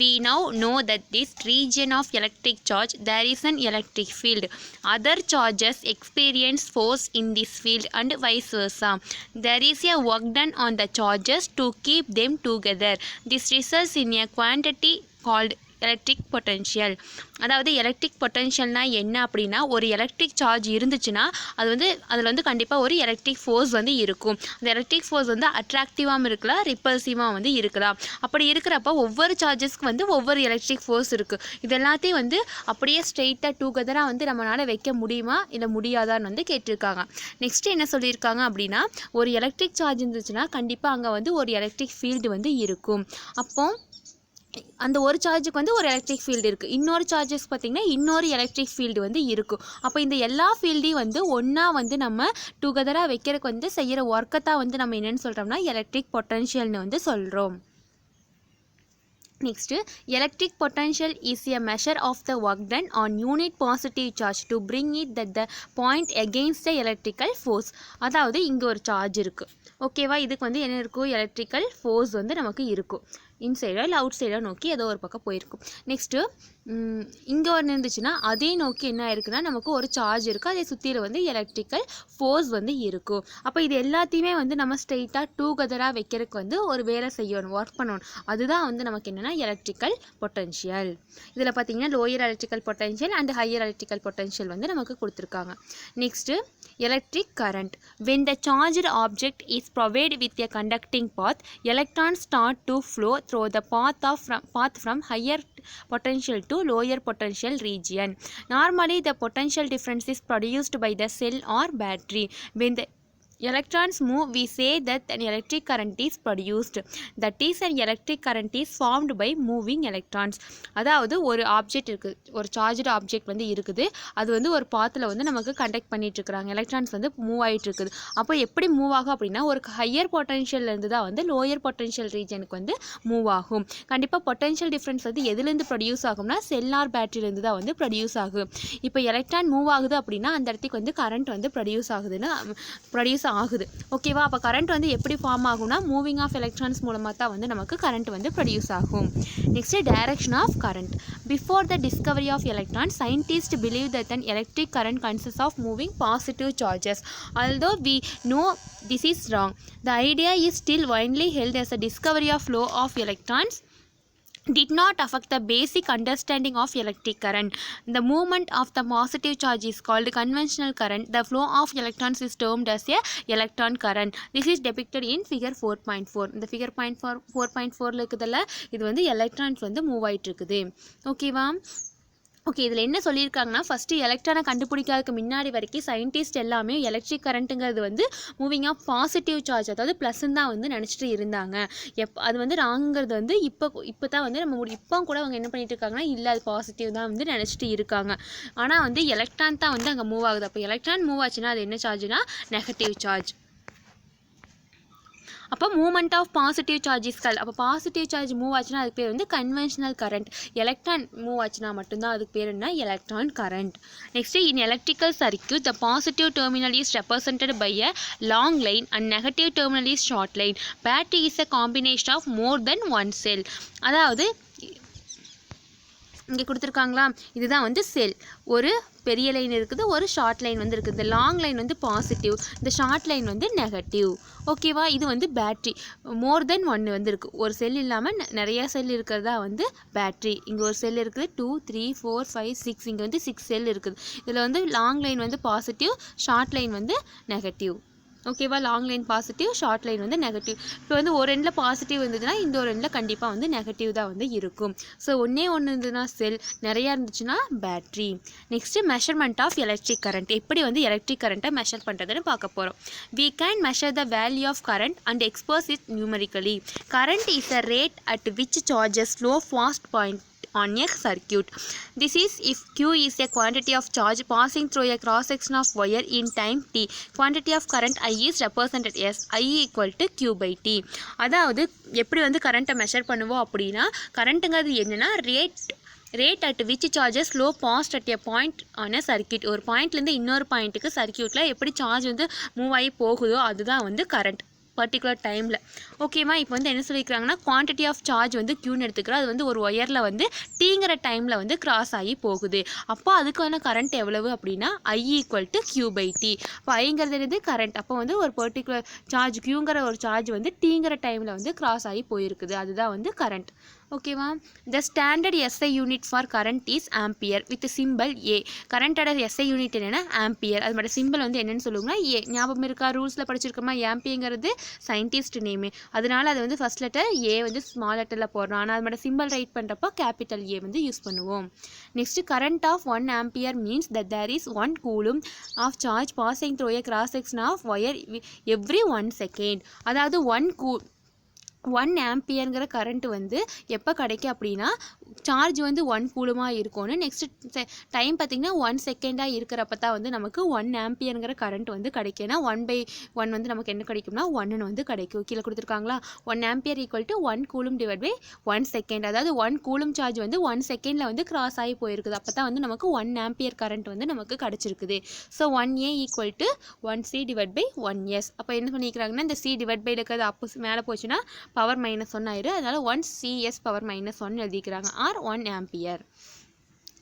We now know that this region of electric charge there is an electric field. Other charges experience force in this field and vice versa. There is a work done on the charges to keep them together. This results in a quantity called electric potential. அதாவது electric பொட்டன்ஷியல்னா என்ன அப்படின்னா, ஒரு electric charge இருந்துச்சுன்னா அதில் வந்து கண்டிப்பாக ஒரு electric force வந்து இருக்கும். அந்த எலக்ட்ரிக் ஃபோர்ஸ் வந்து அட்ராக்டிவாகவும் இருக்கலாம், ரிப்பல்சிவாக வந்து இருக்கலாம். அப்படி இருக்கிறப்ப ஒவ்வொரு சார்ஜஸ்க்கு வந்து ஒவ்வொரு எலக்ட்ரிக் ஃபோர்ஸ் இருக்குது. இது எல்லாத்தையும் வந்து அப்படியே ஸ்ட்ரெயிட்டாக டூகெதராக வந்து நம்மளால் வைக்க முடியுமா இல்லை முடியாதான்னு வந்து கேட்டிருக்காங்க. நெக்ஸ்ட் என்ன சொல்லியிருக்காங்க அப்படின்னா, ஒரு எலக்ட்ரிக் சார்ஜ் இருந்துச்சுன்னா கண்டிப்பாக அங்கே வந்து ஒரு எலக்ட்ரிக் ஃபீல்டு வந்து இருக்கும். அப்போ அந்த ஒரு சார்ஜுக்கு வந்து ஒரு எலக்ட்ரிக் ஃபீல்டு இருக்குது, இன்னொரு சார்ஜஸ் பார்த்திங்கன்னா இன்னொரு எலக்ட்ரிக் ஃபீல்டு வந்து இருக்கும். அப்போ இந்த எல்லா ஃபீல்டையும் வந்து ஒன்றா வந்து நம்ம டுகெதராக வைக்கிறதுக்கு வந்து செய்கிற ஒர்க்கை தான் வந்து நம்ம என்னென்னு சொல்கிறோம்னா எலக்ட்ரிக் பொட்டன்ஷியல்னு வந்து சொல்கிறோம். Next, electric potential is a measure of the work done on unit positive charge to bring it at the point against the electrical force. அதாவது இங்கே ஒரு சார்ஜ் இருக்குது, ஓகேவா? இதுக்கு வந்து என்ன இருக்கும், எலக்ட்ரிக்கல் ஃபோர்ஸ் வந்து நமக்கு இருக்கும். இன்சைடோ இல்லை அவுட் சைடோ நோக்கி ஏதோ ஒரு பக்கம் போயிருக்கும். நெக்ஸ்ட்டு இங்கே ஒன்று இருந்துச்சுன்னா அதே நோக்கி என்ன இருக்குன்னா நமக்கு ஒரு சார்ஜ் இருக்குது, அதை சுற்றியில் வந்து எலக்ட்ரிக்கல் ஃபோர்ஸ் வந்து இருக்கும். அப்போ இது எல்லாத்தையுமே வந்து நம்ம ஸ்ட்ரெயிட்டாக டூகெதராக வைக்கிறதுக்கு வந்து ஒரு வேலை செய்யணும், ஒர்க் பண்ணணும். அதுதான் வந்து நமக்கு என்னென்னா எலக்ட்ரிக்கல் பொட்டன்ஷியல். இதில் பார்த்தீங்கன்னா lower electrical potential and higher electrical potential வந்து நமக்கு கொடுத்துருக்காங்க. Next electric current. When the charged object is provided with a conducting path, electrons start to flow through the path from higher potential to lower potential region. Normally the potential difference is produced by the cell or battery. When the electrons move, we say that an electric current is produced. That is, an electric current is formed by moving electrons. அதாவது ஒரு object இருக்குது, ஒரு charged object வந்து இருக்குது, அது வந்து ஒரு பாத்தில் வந்து நமக்கு கண்டக்ட் பண்ணிட்டு இருக்கிறாங்க, எலக்ட்ரான்ஸ் வந்து மூவ் ஆகிட்டு இருக்குது. அப்போ எப்படி மூவ் ஆகும் அப்படின்னா ஒரு ஹையர் பொட்டன்ஷியல்லேருந்து தான் வந்து லோயர் பொட்டன்ஷியல் ரீஜனுக்கு வந்து மூவ் ஆகும். கண்டிப்பாக பொட்டன்ஷியல் டிஃப்ரென்ஸ் வந்து எதுலேருந்து ப்ரொடியூஸ் ஆகும்னா செல் ஆர் பேட்டரியிலேருந்து தான் வந்து ப்ரொடியூஸ் ஆகும். இப்போ எலக்ட்ரான் மூவ் ஆகுது அப்படின்னா அந்த இடத்துக்கு வந்து கரண்ட் வந்து ப்ரொடியூஸ் ஆகுது, ஓகேவா? அப்போ கரண்ட் வந்து எப்படி ஃபார்ம் ஆகும்னா மூவிங் ஆஃப் எலக்ட்ரான்ஸ் மூலமாக தான் வந்து நமக்கு கரண்ட் வந்து ப்ரொடியூஸ் ஆகும். Next direction of current. Before the discovery of electron, scientists believe that an electric current consists of moving positive charges. Although we know this is wrong, the idea is still widely held as a discovery of flow of electrons did not affect the basic understanding of electric current. The movement of the positive charge is called conventional current. The flow of electrons is termed as a electron current. This is depicted in figure 4.4. இந்த figure 4.4ல இருக்குதுல்ல, இது வந்து electrons வந்து move ஆகிட்டு இருக்குது, ஓகேவா? Okay, இதில் என்ன சொல்லியிருக்காங்கன்னா ஃபஸ்ட்டு எலக்ட்ரானை கண்டுபிடிக்காததுக்கு முன்னாடி வரைக்கும் சயின்டிஸ்ட் எல்லாமே எலக்ட்ரிக் கரண்ட்டுங்கிறது வந்து மூவிங் ஆஃப் பாசிட்டிவ் சார்ஜ், அதாவது ப்ளஸ்ன்னு தான் வந்து நினச்சிட்டு இருந்தாங்க. அது வந்து ராங்கிறது வந்து இப்போ தான் வந்து நம்ம இப்போ கூட அவங்க என்ன பண்ணிட்டு இருக்காங்கன்னா இல்லை அது பாசிட்டிவ் தான் வந்து நினச்சிட்டு இருக்காங்க. ஆனால் வந்து எலக்ட்ரான் தான் வந்து அங்கே மூவ் ஆகுது. அப்போ எலக்ட்ரான் மூவ் ஆச்சுன்னா அது என்ன சார்ஜ்னா நெகட்டிவ் சார்ஜ். அப்போ movement of positive charge is called. அப்போ பாசிட்டிவ் சார்ஜ் மூவ் ஆச்சுன்னா அதுக்கு பேர் வந்து கன்வென்ஷனல் கரண்ட். எலக்ட்ரான் மூவ் ஆச்சுன்னா மட்டும்தான் அதுக்கு பேர் என்ன, electron current. Next, in electrical circuit the positive terminal is represented by a long line and negative terminal is short line. Battery is a combination of more than one cell. அதாவது இங்கே கொடுத்துருக்காங்களா, இதுதான் வந்து செல். ஒரு பெரிய லைன் இருக்குது, ஒரு short line வந்து இருக்குது. இந்த லாங் லைன் வந்து பாசிட்டிவ், இந்த ஷார்ட் லைன் வந்து நெகட்டிவ், ஓகேவா? இது வந்து பேட்ரி. மோர் தென் ஒன்று வந்து இருக்குது, ஒரு செல் இல்லாமல் நிறையா செல் இருக்கிறதா வந்து பேட்ரி. இங்கே ஒரு செல் இருக்குது, 2 3 4 5 6, இங்கே வந்து 6 செல் இருக்குது. இதில் வந்து லாங் லைன் வந்து பாசிட்டிவ், ஷார்ட் லைன் வந்து நெகட்டிவ். ஓகேவா, long line positive, short line வந்து நெகட்டிவ். இப்போ வந்து ஒரு எண்டில் பாசிட்டிவ் இருந்ததுன்னா இந்த ஒரு எண்டில் கண்டிப்பாக வந்து நெகட்டிவ் தான் வந்து இருக்கும். ஸோ ஒன்றே ஒன்று இருந்ததுன்னா செல், நிறையா இருந்துச்சுன்னா battery. Next measurement of electric current. எப்படி வந்து எலக்ட்ரிக் கரண்ட்டை மெஷர் பண்ணுறதுன்னு பார்க்க போகிறோம். We can measure the value of current and express it numerically. Current is the rate at which charges flow fast point on a circuit. This is if Q is a quantity of charge passing through a cross section of wire in time t. Quantity of current I is represented as I equal to Q by T. அதாவது எப்படி வந்து கரண்ட்டை measure பண்ணுவோம் அப்படின்னா, கரண்ட்டுங்கிறது என்னென்னா rate at which charges flow past at a point on a circuit. ஒரு பாயிண்ட்லேருந்து இன்னொரு பாயிண்ட்டுக்கு சர்க்கியூட்டில் எப்படி சார்ஜ் வந்து மூவ் ஆகி போகுதோ அதுதான் வந்து கரண்ட் பர்டிகுலர் டைமில். ஓகேவா, இப்போ வந்து என்ன சொல்லிக்கிறாங்கன்னா குவான்டிட்டி ஆஃப் சார்ஜ் வந்து க்யூன்னு எடுத்துக்கிறோம். அது வந்து ஒரு ஒயரில் வந்து டீங்கிற டைமில் வந்து கிராஸ் ஆகி போகுது. அப்போ அதுக்கான கரண்ட் எவ்வளவு அப்படின்னா I equal to Q by T. இப்போ ஐங்கிறது என்னது கரண்ட். அப்போ வந்து ஒரு பர்டிகுலர் சார்ஜ் க்யூங்கிற ஒரு சார்ஜ் வந்து டீங்கிற டைமில் வந்து கிராஸ் ஆகி போயிருக்குது, அதுதான் வந்து கரண்ட். ஓகேவா, the standard SI unit for current is ampere with simple A. கரண்டோட SI unit என்னென்னா ஆம்பியர். அது மட்டும் சிம்பிள் வந்து என்னென்னு சொல்லுவோம்னா A. ஞாபகம் இருக்கா, ரூல்ஸில் படிச்சிருக்கோமா, ஆம்பியங்கிறது சயின்டிஸ்ட் நேமு, அதனால அது வந்து ஃபஸ்ட் லெட்டர் A வந்து ஸ்மால் லெட்டரில் போடுறோம். ஆனால் அது மட்டும் சிம்பிள் ரைட் பண்ணுறப்போ கேபிட்டல் A வந்து யூஸ் பண்ணுவோம். Next current of 1 ampere means that there is 1 coulomb of charge passing through a cross section of wire every 1 second. அதாவது 1 ஆம்பியருங்கிற கரண்ட் வந்து எப்போ கிடைக்கும் அப்படின்னா சார்ஜ் வந்து 1 கூலுமாக இருக்கும்னு. நெக்ஸ்ட் டைம் பார்த்திங்கன்னா 1 செகண்டாக இருக்கிறப்ப தான் வந்து நமக்கு 1 ஆம்பியருங்கிற கரண்ட் வந்து கிடைக்கும்னா 1/1 வந்து நமக்கு என்ன கிடைக்கும்னா 1 வந்து கிடைக்கும். கீழே கொடுத்துருக்காங்களா, 1 ampere equal to 1 coulomb divide by 1 second. அதாவது 1 கூலும் சார்ஜ் வந்து 1 செகண்டில் வந்து கிராஸ் ஆகி போயிருக்குது. அப்போ தான் வந்து நமக்கு 1 ஆம்பியர் கரண்ட் வந்து நமக்கு கிடச்சிருக்குது. So 1A equal to 1C divide by 1S. அப்போ என்ன பண்ணிக்கிறாங்கன்னா இந்த C டிவைட் பை இருக்கிறது அப்போ மேலே போச்சுன்னா பவர் -1 ஆயிரும். அதனால 1CS பவர் -1 எழுதிக்கிறாங்க, or 1 ampere.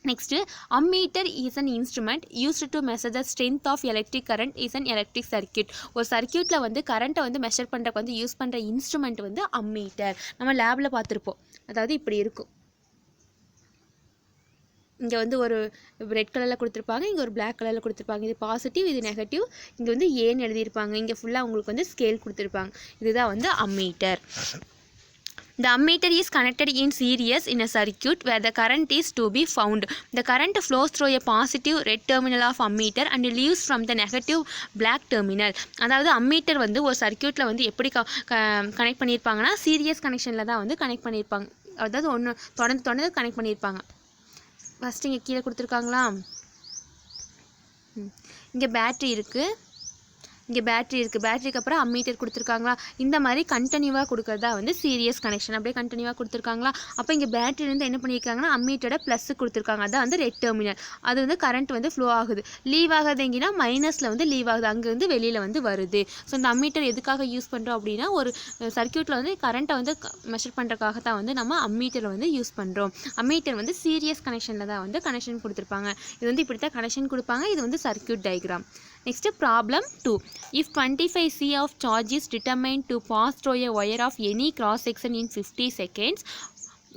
Next, ammeter is an instrument used to measure the strength of electric current is an electric circuit. ஒரு சர்க்கியூட்டில் வந்து கரண்ட்டை வந்து மெஷர் பண்ணுறக்கு வந்து யூஸ் பண்ணுற இன்ஸ்ட்ருமெண்ட் வந்து அம்மீட்டர். நம்ம லேபில் பார்த்துருப்போம். அதாவது இப்படி இருக்கும். இங்கே வந்து ஒரு ரெட் கலரில் கொடுத்துருப்பாங்க, இங்கே ஒரு பிளாக் கலரில் கொடுத்துருப்பாங்க. இது பாசிட்டிவ், இது நெகட்டிவ். இங்கே வந்து ஏன்னு எழுதியிருப்பாங்க. இங்கே ஃபுல்லாக உங்களுக்கு வந்து ஸ்கேல் கொடுத்துருப்பாங்க. இதுதான் வந்து ammeter. The ammeter is connected in series in a circuit where the current is to be found. The current flows through a positive red terminal of ammeter and leaves from the negative black terminal. அதாவது ammeter வந்து ஒரு சர்க்கியூட்டில் வந்து எப்படி connect பண்ணியிருப்பாங்கன்னா serious கனெக்ஷனில் தான் வந்து connect பண்ணியிருப்பாங்க. அதாவது ஒன்று தொடர்ந்து கனெக்ட் பண்ணியிருப்பாங்க. ஃபஸ்ட்டு இங்கே கீழே கொடுத்துருக்காங்களா, இங்கே பேட்ரி இருக்குது, பேட்டரிக்கு அப்புறம் அம்மீட்டர் கொடுத்துருக்காங்களா. இந்த மாதிரி கண்டினியூவாக கொடுக்குறதா வந்து சீரியஸ் கனெக்ஷன். அப்படியே கண்டினியூவாக கொடுத்துருக்காங்களா. அப்போ இங்கே பேட்டரிலேருந்து என்ன பண்ணியிருக்காங்கன்னா அம்மீட்டரோட ப்ளஸ் கொடுத்துருக்காங்க, அதான் வந்து ரெட் டெர்மினல். அது வந்து கரண்ட் வந்து ஃப்ளோ ஆகுது. லீவ் ஆகுது எங்கன்னா மைனஸில் வந்து லீவ் ஆகுது, அங்கேருந்து வெளியில் வந்து வருது. ஸோ இந்த அம்மீட்டர் எதுக்காக யூஸ் பண்ணுறோம் அப்படின்னா ஒரு சர்க்கியூட்டில் வந்து கரண்ட்டை வந்து மெஷர் பண்ணுறதுக்காக தான் வந்து நம்ம அம்மீட்டரை வந்து யூஸ் பண்ணுறோம். அம்மீட்டர் வந்து சீரியஸ் கனெக்ஷனில் தான் வந்து கனெக்ஷன் கொடுத்துருப்பாங்க. இது வந்து இப்படி தான் கனெக்ஷன் கொடுப்பாங்க. இது வந்து circuit diagram. Next, problem 2. If 25 C of charge is determined to pass through a wire of any cross section in 50 seconds,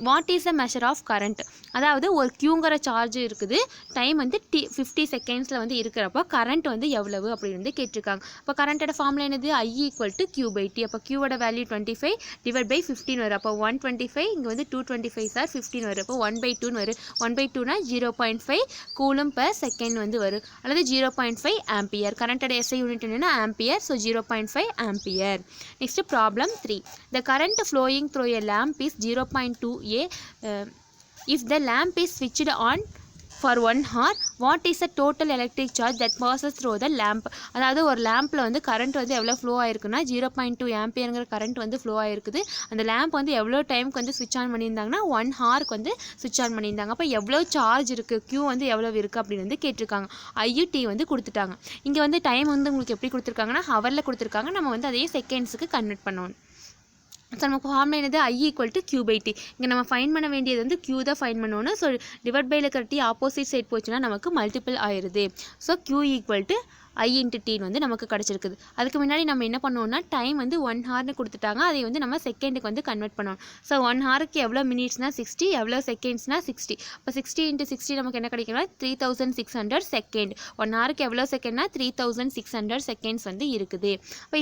what is the measure of current? அதாவது ஒரு க்யூங்கிற சார்ஜ் இருக்குது, டைம் வந்து 50 செகண்ட்ஸில் வந்து இருக்கிறப்போ கரண்ட் வந்து எவ்வளவு அப்படின்னு வந்து கேட்டிருக்காங்க. இப்போ கரண்ட்டோட ஃபார்முலா என்னது, I equal to Q by T. அப்போ Qவோட வேல்யூ 25 டிவைட் பை 15 வரும். அப்போ 125, இங்கே வந்து 225 சார் 15 வரும். அப்போ 1/2 வரும். 1/2னா 0.5 கூலும் per செகண்ட் வந்து வரும், அல்லது 0.5 ஆம்பியர். கரண்ட்டோட SI யூனிட் என்னன்னா ampere. So 0.5 ampere. Next problem 3. The current flowing through a lamp is 0.2 A. If the lamp is switched on for 1 hour, what is the total electric charge that passes through the lamp? அதாவது ஒரு லேம்பில் வந்து current வந்து எவ்வளோ flow ஆயிருக்குன்னா 0.2 ஆம்பியருங்கிற current வந்து flow ஆயிருக்குது. அந்த lamp வந்து எவ்வளோ டைமுக்கு வந்து ஸ்விட்ச் ஆன் பண்ணியிருந்தாங்கன்னா 1 ஹாருக்கு வந்து ஸ்விட்ச் ஆன் பண்ணியிருந்தாங்க. அப்போ எவ்வளோ சார்ஜ் இருக்குது, Q வந்து எவ்வளோ இருக்குது அப்படின்னு வந்து கேட்டிருக்காங்க. IUT வந்து கொடுத்துட்டாங்க. இங்கே வந்து டைம் வந்து உங்களுக்கு எப்படி கொடுத்துருக்காங்கன்னா ஹவரில் கொடுத்துருக்காங்க. நம்ம வந்து அதே செகண்ட்ஸுக்கு கன்வெர்ட் பண்ணணும். ஸோ நமக்கு ஃபார்முலா என்னது, I equal to Q by T. இங்கே நம்ம ஃபைன் பண்ண வேண்டியது வந்து Q தான் ஃபைன் பண்ணணும். ஸோ டிவைட் பையில் இருக்கிற T ஆப்போசிட் சைட் போச்சுன்னா நமக்கு மல்டிபிள் ஆயிடுது. So Q equal to I into t வந்து நமக்கு கிடச்சிருக்குது. அதுக்கு முன்னாடி நம்ம என்ன பண்ணோம்னா டைம் வந்து 1 ஹார்னு கொடுத்துட்டாங்க, அதை வந்து நம்ம செகண்டுக்கு வந்து கன்வெர்ட் பண்ணணும். ஸோ 1 ஹாருக்கு எவ்வளோ மினிட்ஸ்னா 60, எவ்வளோ செகண்ட்ஸ்னா 60. இப்போ 60 into 60 நமக்கு என்ன கிடைக்கும்னா 3600 செகண்ட். 1 ஹாருக்கு எவ்வளோ செகண்ட்னா 3600 செகண்ட்ஸ் வந்து இருக்குது.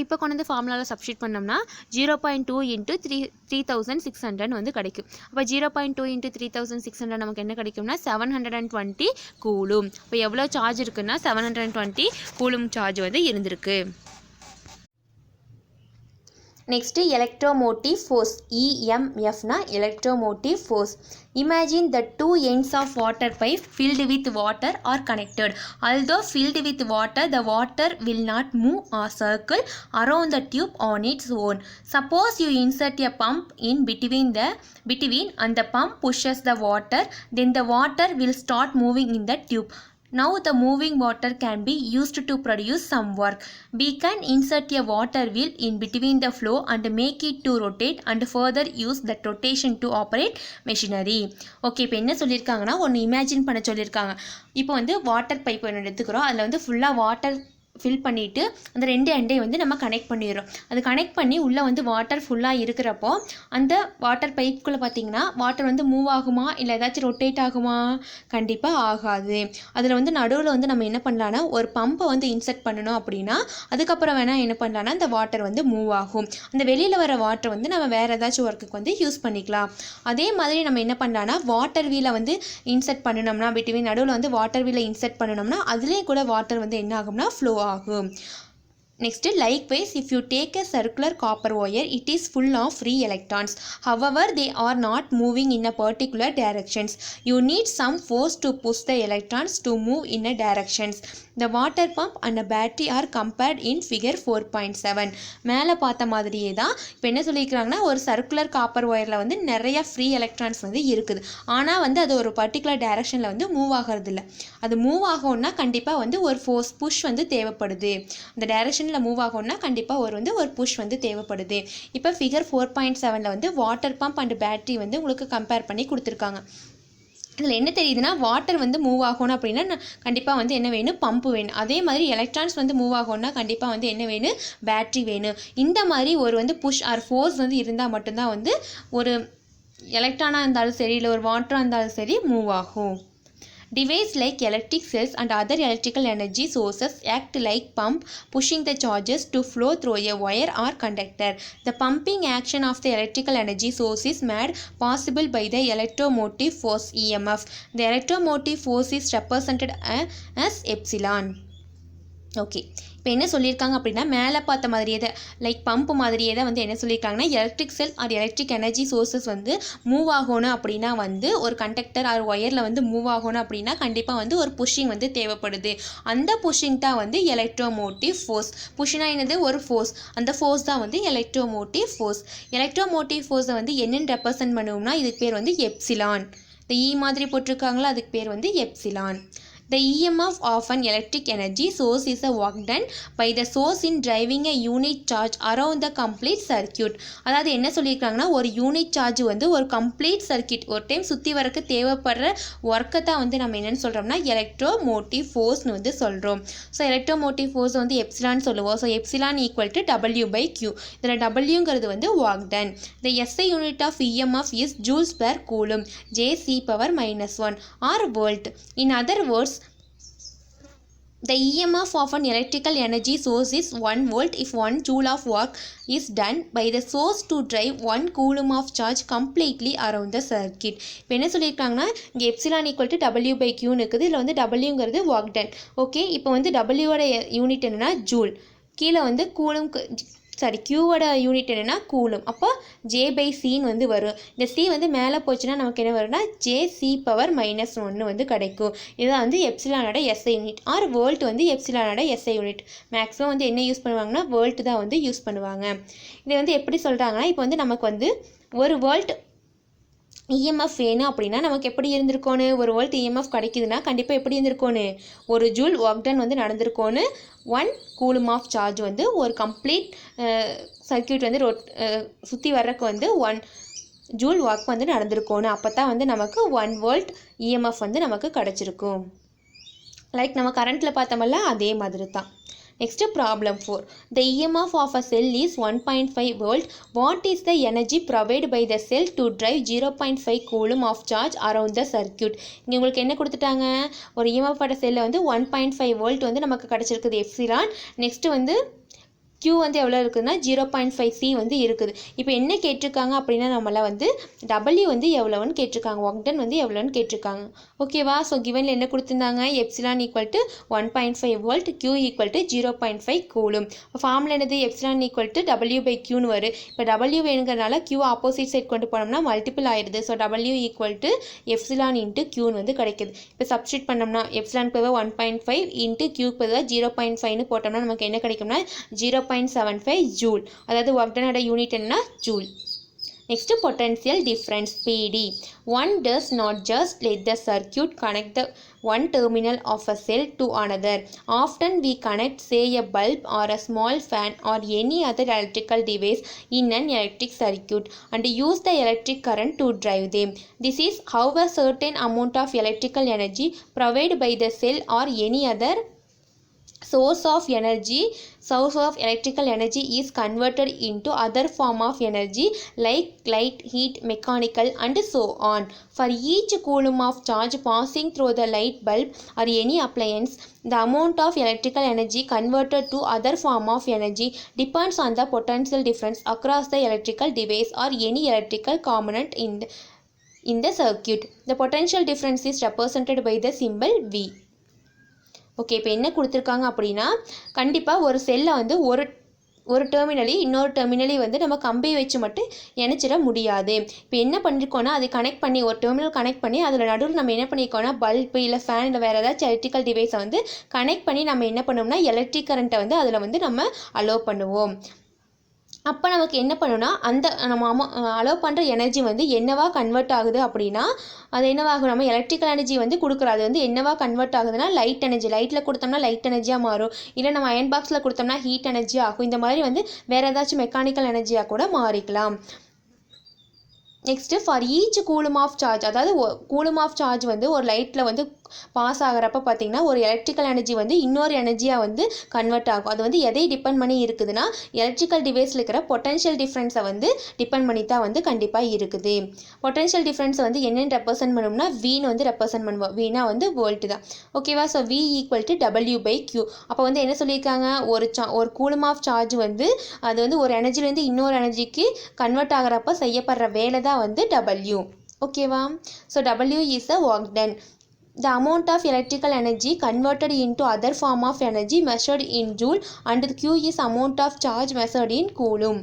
இப்போ கொண்டு வந்து ஃபார்முலாவில் சப்ஸ்டிட் பண்ணோம்னா 0.2 into 3600 வந்து கிடைக்கும். அப்போ 0.2 into 3600 நமக்கு என்ன கிடைக்கும்னா 720 கூலும். இப்போ எவ்வளோ சார்ஜ் இருக்குன்னா 720 கூலும் சார்ஜ் வந்து இருந்திருக்கு. Next, electromotive force. EMF na electromotive force. Imagine the two ends of water pipe filled with water are connected. Although filled with water, the water will not move or circle around the tube on its own. Suppose you insert a pump in between and the pump pushes the water, then the water will start moving in the tube. Now the moving water can be used to produce some work. We can insert a water wheel in between the flow and make it to rotate and further use that rotation to operate machinery. Okay, இப்போ என்ன சொல்லியிருக்காங்கன்னா ஒன்று imagine பண்ண சொல்லியிருக்காங்க. இப்போ வந்து water pipe ஒன்று எடுத்துக்கிறோம், அதில் வந்து ஃபுல்லாக வாட்டர் ஃபில் பண்ணிவிட்டு அந்த ரெண்டு எண்டையும் வந்து நம்ம கனெக்ட் பண்ணிடுறோம். அது கனெக்ட் பண்ணி உள்ளே வந்து வாட்டர் ஃபுல்லாக இருக்கிறப்போ அந்த வாட்டர் பைப்புக்குள்ளே பார்த்திங்கன்னா வாட்டர் வந்து மூவ் ஆகுமா இல்லை ஏதாச்சும் ரொட்டேட் ஆகுமா? கண்டிப்பாக ஆகாது. அதில் வந்து நடுவில் வந்து நம்ம என்ன பண்ணலான்னா ஒரு பம்பை வந்து இன்செர்ட் பண்ணணும் அப்படின்னா அதுக்கப்புறம் வேணால் என்ன பண்ணலான்னா அந்த வாட்டர் வந்து மூவ் ஆகும். அந்த வெளியில் வர வாட்டர் வந்து நம்ம வேறு ஏதாச்சும் ஒர்க்குக்கு வந்து யூஸ் பண்ணிக்கலாம். அதே மாதிரி நம்ம என்ன பண்ணலான்னா வாட்டர் வீலை வந்து இன்செர்ட் பண்ணணும்னா பிட்வீன் நடுவில் வந்து வாட்டர் வீலை இன்செர்ட் பண்ணணும்னா அதுலேயே கூட வாட்டர் வந்து என்ன ஆகும்னா ஃப்ளோ ஆகும். Next, likewise, if you take a circular copper wire, it is full of free electrons. However, they are not moving in a particular directions. You need some force to push the electrons to move in a directions. The water pump and a battery are compared in figure 4.7. மேலே பார்த்த மாதிரியே தான் இப்போ என்ன சொல்லியிருக்கிறாங்கன்னா ஒரு circular copper ஒயரில் வந்து நிறைய free electrons வந்து இருக்குது. ஆனால் வந்து அது ஒரு பர்டிகுலர் டைரக்ஷனில் வந்து மூவ் ஆகிறது இல்லை. அது மூவ் ஆகும்னா கண்டிப்பாக வந்து ஒரு ஃபோர்ஸ் புஷ் வந்து தேவைப்படுது. அந்த டைரக்ஷன் மூவ் ஆகும்னா கண்டிப்பாக ஒரு புஷ் வந்து தேவைப்படுது. இப்போ ஃபிகர் 4.7 வந்து வாட்டர் பம்ப் அண்ட் பேட்டரி வந்து உங்களுக்கு கம்பேர் பண்ணி கொடுத்துருக்காங்க. இதில் என்ன தெரியுதுன்னா வாட்டர் வந்து மூவ் ஆகணும் அப்படின்னா கண்டிப்பாக வந்து என்ன வேணும்? பம்பு வேணும். அதே மாதிரி எலக்ட்ரான்ஸ் வந்து மூவ் ஆகணும்னா கண்டிப்பாக வந்து என்ன வேணும்? பேட்ரி வேணும். இந்த மாதிரி ஒரு வந்து புஷ் ஆர் ஃபோர்ஸ் வந்து இருந்தால் மட்டும்தான் வந்து ஒரு எலக்ட்ரானாக இருந்தாலும் சரி இல்லை ஒரு வாட்டராக இருந்தாலும் சரி மூவ் ஆகும். Devices like electric cells and other electrical energy sources act like pump, pushing the charges to flow through a wire or conductor. The pumping action of the electrical energy source is made possible by the electromotive force EMF. The electromotive force is represented as epsilon. Okay, இப்போ என்ன சொல்லியிருக்காங்க அப்படின்னா மேலே பார்த்த மாதிரியே தான் like pump மாதிரியே தான் வந்து என்ன சொல்லியிருக்காங்கன்னா எலக்ட்ரிக் செல் ஆர் எலக்ட்ரிக் எனர்ஜி சோர்ஸஸ் வந்து மூவ் ஆகணும் அப்படின்னா வந்து ஒரு கண்டக்டர் ஆர் ஒயரில் வந்து மூவ் ஆகணும் அப்படின்னா கண்டிப்பாக வந்து ஒரு புஷ்ஷிங் வந்து தேவைப்படுது. அந்த புஷ்ஷிங் தான் வந்து எலக்ட்ரோமோட்டிவ் ஃபோர்ஸ். புஷ்னா என்னது? ஒரு ஃபோர்ஸ். அந்த ஃபோர்ஸ் தான் வந்து எலக்ட்ரோமோட்டிவ் ஃபோர்ஸ். எலக்ட்ரோமோட்டிவ் ஃபோர்ஸை வந்து என்னென்னு ரெப்ரசன்ட் பண்ணுவோம்னா இதுக்கு பேர் வந்து எப்சிலான். இந்த இ மாதிரி போட்டிருக்காங்களா அதுக்கு பேர் வந்து epsilon. The EMF of an electric energy source is a work done by the source in driving a unit charge around the complete circuit. அதாவது என்ன சொல்லியிருக்காங்கன்னா ஒரு யூனிட் சார்ஜ் வந்து ஒரு கம்ப்ளீட் சர்க்கியூட் ஒரு டைம் சுற்றி வரக்கு தேவைப்படுற ஒர்க்கை தான் வந்து நம்ம என்னென்னு சொல்கிறோம்னா எலக்ட்ரோமோட்டிவ் ஃபோர்ஸ்னு வந்து சொல்கிறோம். ஸோ எலக்ட்ரோமோட்டிவ் ஃபோர்ஸ் வந்து எப்சிலான் சொல்லுவோம். So epsilon equal to W/Q. இதில் டபிள்யூங்கிறது வந்து work done. The SI unit of EMF is joules per coulomb, J⁻⁻⁻1 or volt. In other words, the EMF of an electrical energy source is 1 volt if 1 joule of work is done by the source to drive 1 coulomb of charge completely around the circuit. இப்போ என்ன சொல்லியிருக்காங்கன்னா இங்கே epsilon equal to W/Qன்னு இருக்குது. இதில் வந்து Wங்கிறது work done. Okay, இப்போ வந்து Wயோட unit என்னென்னா ஜூல், கீழே வந்து கூலும் Qவோட யூனிட் என்னென்னா கூலும். அப்போ J/Cன்னு வந்து வரும். இந்த C வந்து மேலே போச்சுன்னா நமக்கு என்ன வரும்னா J⁻⁻1 வந்து கிடைக்கும். இதுதான் வந்து எப்சிலானோட SI யூனிட். ஆர் வோல்ட் வந்து எப்சிலானோட SI யூனிட். மேக்ஸிமம் வந்து என்ன யூஸ் பண்ணுவாங்கன்னா வோல்ட் தான் வந்து யூஸ் பண்ணுவாங்க. இதை வந்து எப்படி சொல்கிறாங்கன்னா இப்போ வந்து நமக்கு வந்து ஒரு வோல்ட் EMF வேணும் அப்படின்னா நமக்கு எப்படி இருந்திருக்கோன்னு ஒரு வோல்ட் EMF கிடைக்குதுன்னா கண்டிப்பாக எப்படி இருந்திருக்கோன்னு ஒரு ஜூல் ஒர்க் டன் வந்து நடந்திருக்கோன்னு 1 கூலும் ஆஃப் சார்ஜ் வந்து ஒரு கம்ப்ளீட் சர்க்கியூட் வந்து சுற்றி வர்றதுக்கு வந்து 1 ஜூல் ஒர்க் வந்து நடந்திருக்கோன்னு. அப்போ தான் வந்து நமக்கு 1 வோல்ட் EMF வந்து நமக்கு கிடச்சிருக்கும். லைக் நம்ம கரண்ட்டில் பார்த்தோமல்ல அதே மாதிரி தான். Next problem 4. The EMF of a cell is 1.5 volt. What is the energy provided by the cell to drive 0.5 coulomb of charge around the circuit? இங்கே உங்களுக்கு என்ன கொடுத்துட்டாங்க, ஒரு EMF பட செல்லில் வந்து 1.5 volt வந்து நமக்கு கிடச்சிருக்குது எப்சிலான். நெக்ஸ்ட்டு வந்து Q வந்து எவ்வளோ இருக்குதுன்னா 0.5 C வந்து இருக்குது. இப்போ என்ன கேட்டிருக்காங்க அப்படின்னா நம்மள வந்து W வந்து எவ்வளோன்னு கேட்டிருக்காங்க, ஒர்க் டன் வந்து எவ்வளோன்னு கேட்டிருக்காங்க. ஓகேவா? ஸோ கிவனில் என்ன கொடுத்துருந்தாங்க, epsilon equal to 1.5 volt, Q equal to 0.5 coulomb. இப்போ ஃபார்முலா என்னது, எப்சிலான் ஈக்குவல் டு W/Qன்னு வரும். இப்போ W வேணுங்கிறனால Q ஆப்போசிட் சைட் கொண்டு போனோம்னா மல்டிபிள் ஆயிடுது. So W equal to epsilon into Qன்னு வந்து கிடைக்குது. இப்போ சப்ஸ்டியூட் பண்ணோம்னா எப்சிலான் பதிலாக 1.5 இன்ட்டு Q பதிலாக 0.5ன்னு போட்டோம்னா நமக்கு என்ன கிடைக்கும்னா 0.75 ஜூல். அதாவது ஒர்க் டனோட யூனிட் என்ன, joule. Next, potential difference PD. One does not just let the circuit connect the one terminal of a cell to another. Often we connect, say, a bulb or a small fan or any other electrical device in an electric circuit and use the electric current to drive them. This is how a certain amount of electrical energy provided by the cell or any other source of electrical energy is converted into other form of energy like light, heat, mechanical and so on. For each coulomb of charge passing through the light bulb or any appliance, the amount of electrical energy converted to other form of energy depends on the potential difference across the electrical device or any electrical component in the circuit. The potential difference is represented by the symbol V. Okay, இப்போ என்ன கொடுத்துருக்காங்க அப்படின்னா கண்டிப்பாக ஒரு செல்லை வந்து ஒரு terminally இன்னொரு டெர்மினலி வந்து நம்ம கம்பி வச்சு மட்டும் இணைச்சிட முடியாது. இப்போ என்ன பண்ணியிருக்கோன்னா அது கனெக்ட் பண்ணி ஒரு டெர்மினல் கனெக்ட் பண்ணி அதில் நடுவில் நம்ம என்ன பண்ணியிருக்கோன்னா பல்பு இல்லை ஃபேன் இல்லை வேறு ஏதாச்சும் எலக்ட்ரிக்கல் டிவைஸை வந்து கனெக்ட் பண்ணி நம்ம என்ன பண்ணோம்னா எலக்ட்ரிக் கரண்ட்டை வந்து அதில் வந்து நம்ம அலோவ் பண்ணுவோம். அப்போ நமக்கு என்ன பண்ணுன்னா அந்த நம்ம அலோவ் பண்ணுற எனர்ஜி வந்து என்னவா கன்வெர்ட் ஆகுது அப்படின்னா அது என்னவாகும், நம்ம எலக்ட்ரிக்கல் எனர்ஜி வந்து கொடுக்குறோம். அது வந்து என்னவா கன்வெர்ட் ஆகுதுன்னா லைட் எனர்ஜி. லைட்டில் கொடுத்தோம்னா லைட் எனர்ஜியாக மாறும், இல்லை நம்ம அயன் பாக்ஸில் கொடுத்தோம்னா ஹீட் எனர்ஜி ஆகும். இந்த மாதிரி வந்து வேறு ஏதாச்சும் மெக்கானிக்கல் எனர்ஜியாக கூட மாறிக்கலாம். Next for each coulomb of charge, அதாவது கூலும் ஆஃப் சார்ஜ் வந்து ஒரு லைட்டில் வந்து பாஸ் ஆகிறப்ப பார்த்திங்கன்னா ஒரு எலக்ட்ரிக்கல் எனர்ஜி வந்து இன்னொரு எனர்ஜியாக வந்து கன்வெர்ட் ஆகும். அது வந்து எதை டிபெண்ட் பண்ணி இருக்குதுன்னா எலக்ட்ரிக்கல் டிவைஸில் இருக்கிற பொட்டன்ஷியல் டிஃப்ரென்ஸை வந்து டிபெண்ட் பண்ணி தான் வந்து கண்டிப்பாக இருக்குது. பொட்டன்ஷியல் டிஃப்ரென்ஸ் வந்து என்னென்னு ரெப்ரசென்ட் பண்ணோம்னா வீன்னு வந்து ரெப்ரசென்ட் பண்ணுவோம். வீனா வந்து வோல்ட் தான். ஓகேவா? So V equal to W/Q. அப்போ வந்து என்ன சொல்லியிருக்காங்க, ஒரு கூலும் ஆஃப் சார்ஜ் வந்து அது வந்து ஒரு எனர்ஜிலேருந்து இன்னொரு எனர்ஜிக்கு கன்வெர்ட் ஆகிறப்ப செய்யப்படுற வேலை தான் வந்து W. ஓகேவா? So W is a work done. The amount of electrical energy converted into other form of energy measured in joule and Q is amount of charge measured in coulomb.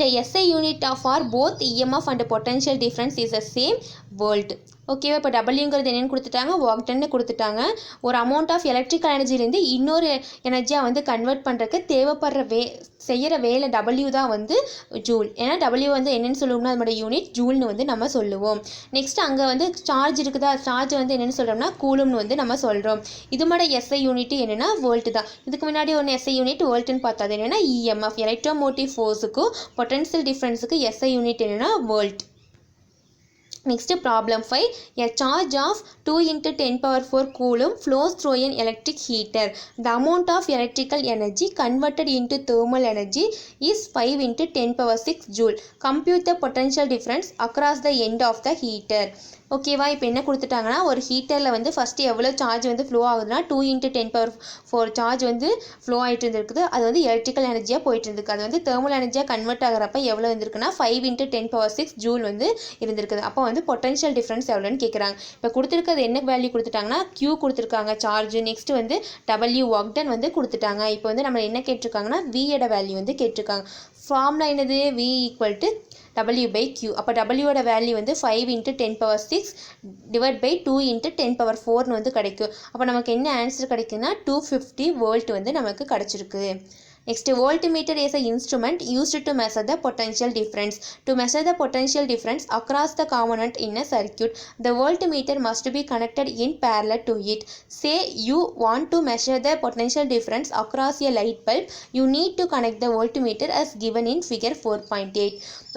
The SI unit for both EMF and potential difference is the same, volt. ஓகேவா? இப்போ டபிள்யூங்கிறது என்னென்னு கொடுத்துட்டாங்க, work டன்னு கொடுத்துட்டாங்க. ஒரு amount of electrical எனர்ஜிலேருந்து இன்னொரு எனர்ஜியாக வந்து convert பண்ணுறதுக்கு தேவைப்படுற செய்கிற வேலை W தான் வந்து ஜூல். ஏன்னா W வந்து என்னென்னு சொல்லுவோம்னா அதோட யூனிட் ஜூல்னு வந்து நம்ம சொல்லுவோம். நெக்ஸ்ட் அங்கே வந்து சார்ஜ் இருக்குதா, சார்ஜ் வந்து என்னென்னு சொல்கிறோம்னா கூலும்னு வந்து நம்ம சொல்கிறோம். இதோட SI யூனிட் என்னென்னா வோல்ட் தான். இதுக்கு முன்னாடி ஒன்று SI யூனிட் வோல்ட்டுன்னு பார்த்தா அது என்னென்னா EMF, எலக்ட்ரோமோட்டிவ் ஃபோர்ஸுக்கும் பொட்டன்ஷியல் டிஃப்ரென்ஸுக்கு SI யூனிட் என்னென்னா volt. Next, problem 5. A charge of 2 × 10⁴ coulomb flows through an electric heater. The amount of electrical energy converted into thermal energy is 5 × 10⁶ joule. Compute the potential difference across the end of the heater. ஓகேவா? இப்போ என்ன கொடுத்துட்டாங்கன்னா ஒரு ஹீட்டரில் வந்து first எவ்வளோ charge வந்து flow ஆகுதுன்னா 2 × 10⁴ charge வந்து flow ஆகிட்டு இருந்திருக்குது. அது வந்து எலக்ட்ரிக்கல் எனர்ஜியாக போயிட்டு இருந்திருக்கு. அது வந்து தெர்மல் எனர்ஜியாக கன்வெர்ட் ஆகிறப்ப எவ்வளோ இருந்திருக்குன்னா 5 × 10⁶ ஜூல் வந்து இருந்திருக்குது. அப்போ வந்து பொட்டன்ஷியல் டிஃப்ரென்ஸ் எவ்வளோன்னு கேட்குறாங்க. இப்போ கொடுத்துருக்கிறது என்ன வேல்யூ கொடுத்துட்டாங்கன்னா Q கொடுத்துருக்காங்க சார்ஜ், நெக்ஸ்ட் வந்து W ஒர்க் டன் வந்து கொடுத்துட்டாங்க. இப்போ வந்து நம்ம என்ன கேட்டிருக்காங்கன்னா Vயோட வேல்யூ வந்து கேட்டிருக்காங்க. ஃபார்முலா என்னது, V ஈக்குவல் டு W/Q. அப்போ Wயோட வேல்யூ வந்து 5 × 10⁶ டிவைட் பை 2 × 10⁴ வந்து கிடைக்கும். அப்போ நமக்கு என்ன ஆன்சர் கிடைக்குன்னா 250 வோல்ட் வந்து நமக்கு கிடச்சிருக்கு. Next, voltmeter is an instrument used to measure the potential difference. To measure the potential difference across the component in a circuit, the voltmeter must be connected in parallel to it. Say you want to measure the potential difference across a light bulb, you need to connect the voltmeter as given in figure 4.8.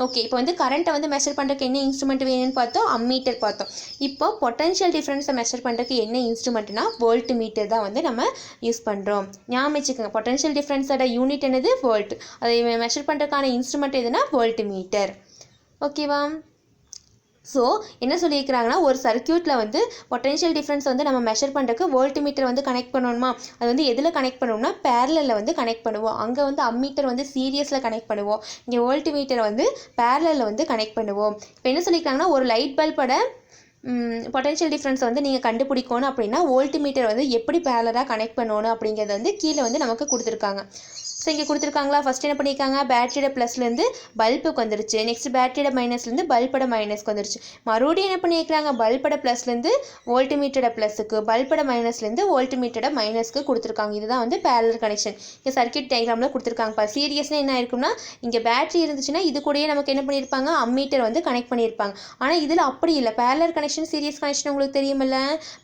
Okay, இப்போ வந்து கரண்ட்டை வந்து measure பண்ணுறதுக்கு என்ன instrument வேணும்னு பார்த்தோம், ammeter பார்த்தோம். இப்போ பொட்டன்ஷியல் டிஃப்ரென்ஸை மெஷர் பண்ணுறதுக்கு என்ன இன்ஸ்ட்ருமெண்ட்னா வோல்ட் மீட்டர் தான் வந்து நம்ம யூஸ் பண்ணுறோம். ஞாபகம் வச்சுக்கோங்க, பொட்டன்ஷியல் டிஃப்ரென்ஸோட யூனிட் என்னது வோல்ட், அதை மெஷர் பண்ணுறதுக்கான இன்ஸ்ட்ருமெண்ட் எதுனா வோல்ட் மீட்டர். ஓகேவா? ஸோ என்ன சொல்லியிருக்கிறாங்கன்னா, ஒரு சர்க்கியூட்டில் வந்து பொட்டன்ஷியல் டிஃப்ரென்ஸ் வந்து நம்ம மெஷர் பண்ணுறதுக்கு வோல்ட் மீட்டர் வந்து கனெக்ட் பண்ணணுமா, அது வந்து எதில் கனெக்ட் பண்ணுவோம்னா பேரலில் வந்து கனெக்ட் பண்ணுவோம். அங்கே வந்து அம்மீட்டர் வந்து சீரியஸில் கனெக்ட் பண்ணுவோம், இங்கே வோல்ட் மீட்டர் வந்து பேரலில் வந்து கனெக்ட் பண்ணுவோம். இப்போ என்ன சொல்லியிருக்காங்கன்னா, ஒரு லைட் பல்போட பொட்டன்ஷியல் டிஃப்ரென்ஸ் வந்து நீங்கள் கண்டுபிடிக்கணும் அப்படின்னா வோல்ட் மீட்டர் வந்து எப்படி பேரலாக கனெக்ட் பண்ணணும் அப்படிங்கிறத வந்து கீழே வந்து நமக்கு கொடுத்துருக்காங்க. ஸோ இங்கே கொடுத்துருக்காங்களா, ஃபஸ்ட் என்ன பண்ணியிருக்காங்க, பேட்டரியோட ப்ளஸ்லேருந்து பல்புக்கு வந்துருச்சு. நெக்ஸ்ட் பேட்டரியோட மைனஸ்லேருந்து பல்போட மைனஸ்க்கு வந்துருச்சு. மறுபடியும் என்ன பண்ணியிருக்காங்க, பல்போட ப்ளஸ்லேருந்து வோல்ட் மீட்டரோட ப்ளஸுக்கு, பல்போட மைனஸ்லேருந்து வோல்ட் மீட்டரோட மைனஸ்க்கு கொடுத்துருக்காங்க. இதுதான் வந்து பேரலல் கனெக்ஷன். இங்கே சர்க்யூட் டயக்ராமில் கொடுத்துருக்காங்க. சீரியஸ்னா என்ன இருக்கும்னா, இங்கே பேட்டரி இருந்துச்சுன்னா இது கூடயே நமக்கு என்ன பண்ணியிருப்பாங்க, அம்மீட்டர் வந்து கனெக்ட் பண்ணியிருப்பாங்க. ஆனால் இதில் அப்படி இல்லை, பேரலல் கனெக்ஷன் சீரியஸ் கனெக்ஷன் உங்களுக்கு தெரியுமில்ல.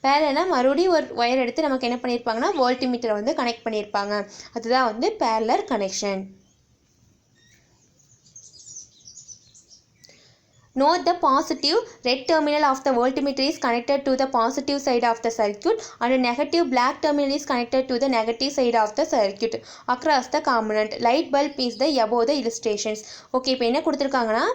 பேரலல்னா மறுபடியும் ஒரு ஒயர் எடுத்து நமக்கு என்ன பண்ணியிருப்பாங்கன்னா வோல்ட் மீட்டரை வந்து கனெக்ட் பண்ணியிருப்பாங்க. அதுதான் வந்து parallel connection. Note the positive red terminal of the voltmeter is connected to the positive side of the circuit and the negative black terminal is connected to the negative side of the circuit across the component. Light bulb is the above the illustrations. Okay, இப்போ என்ன கொடுத்துருக்காங்கன்னா,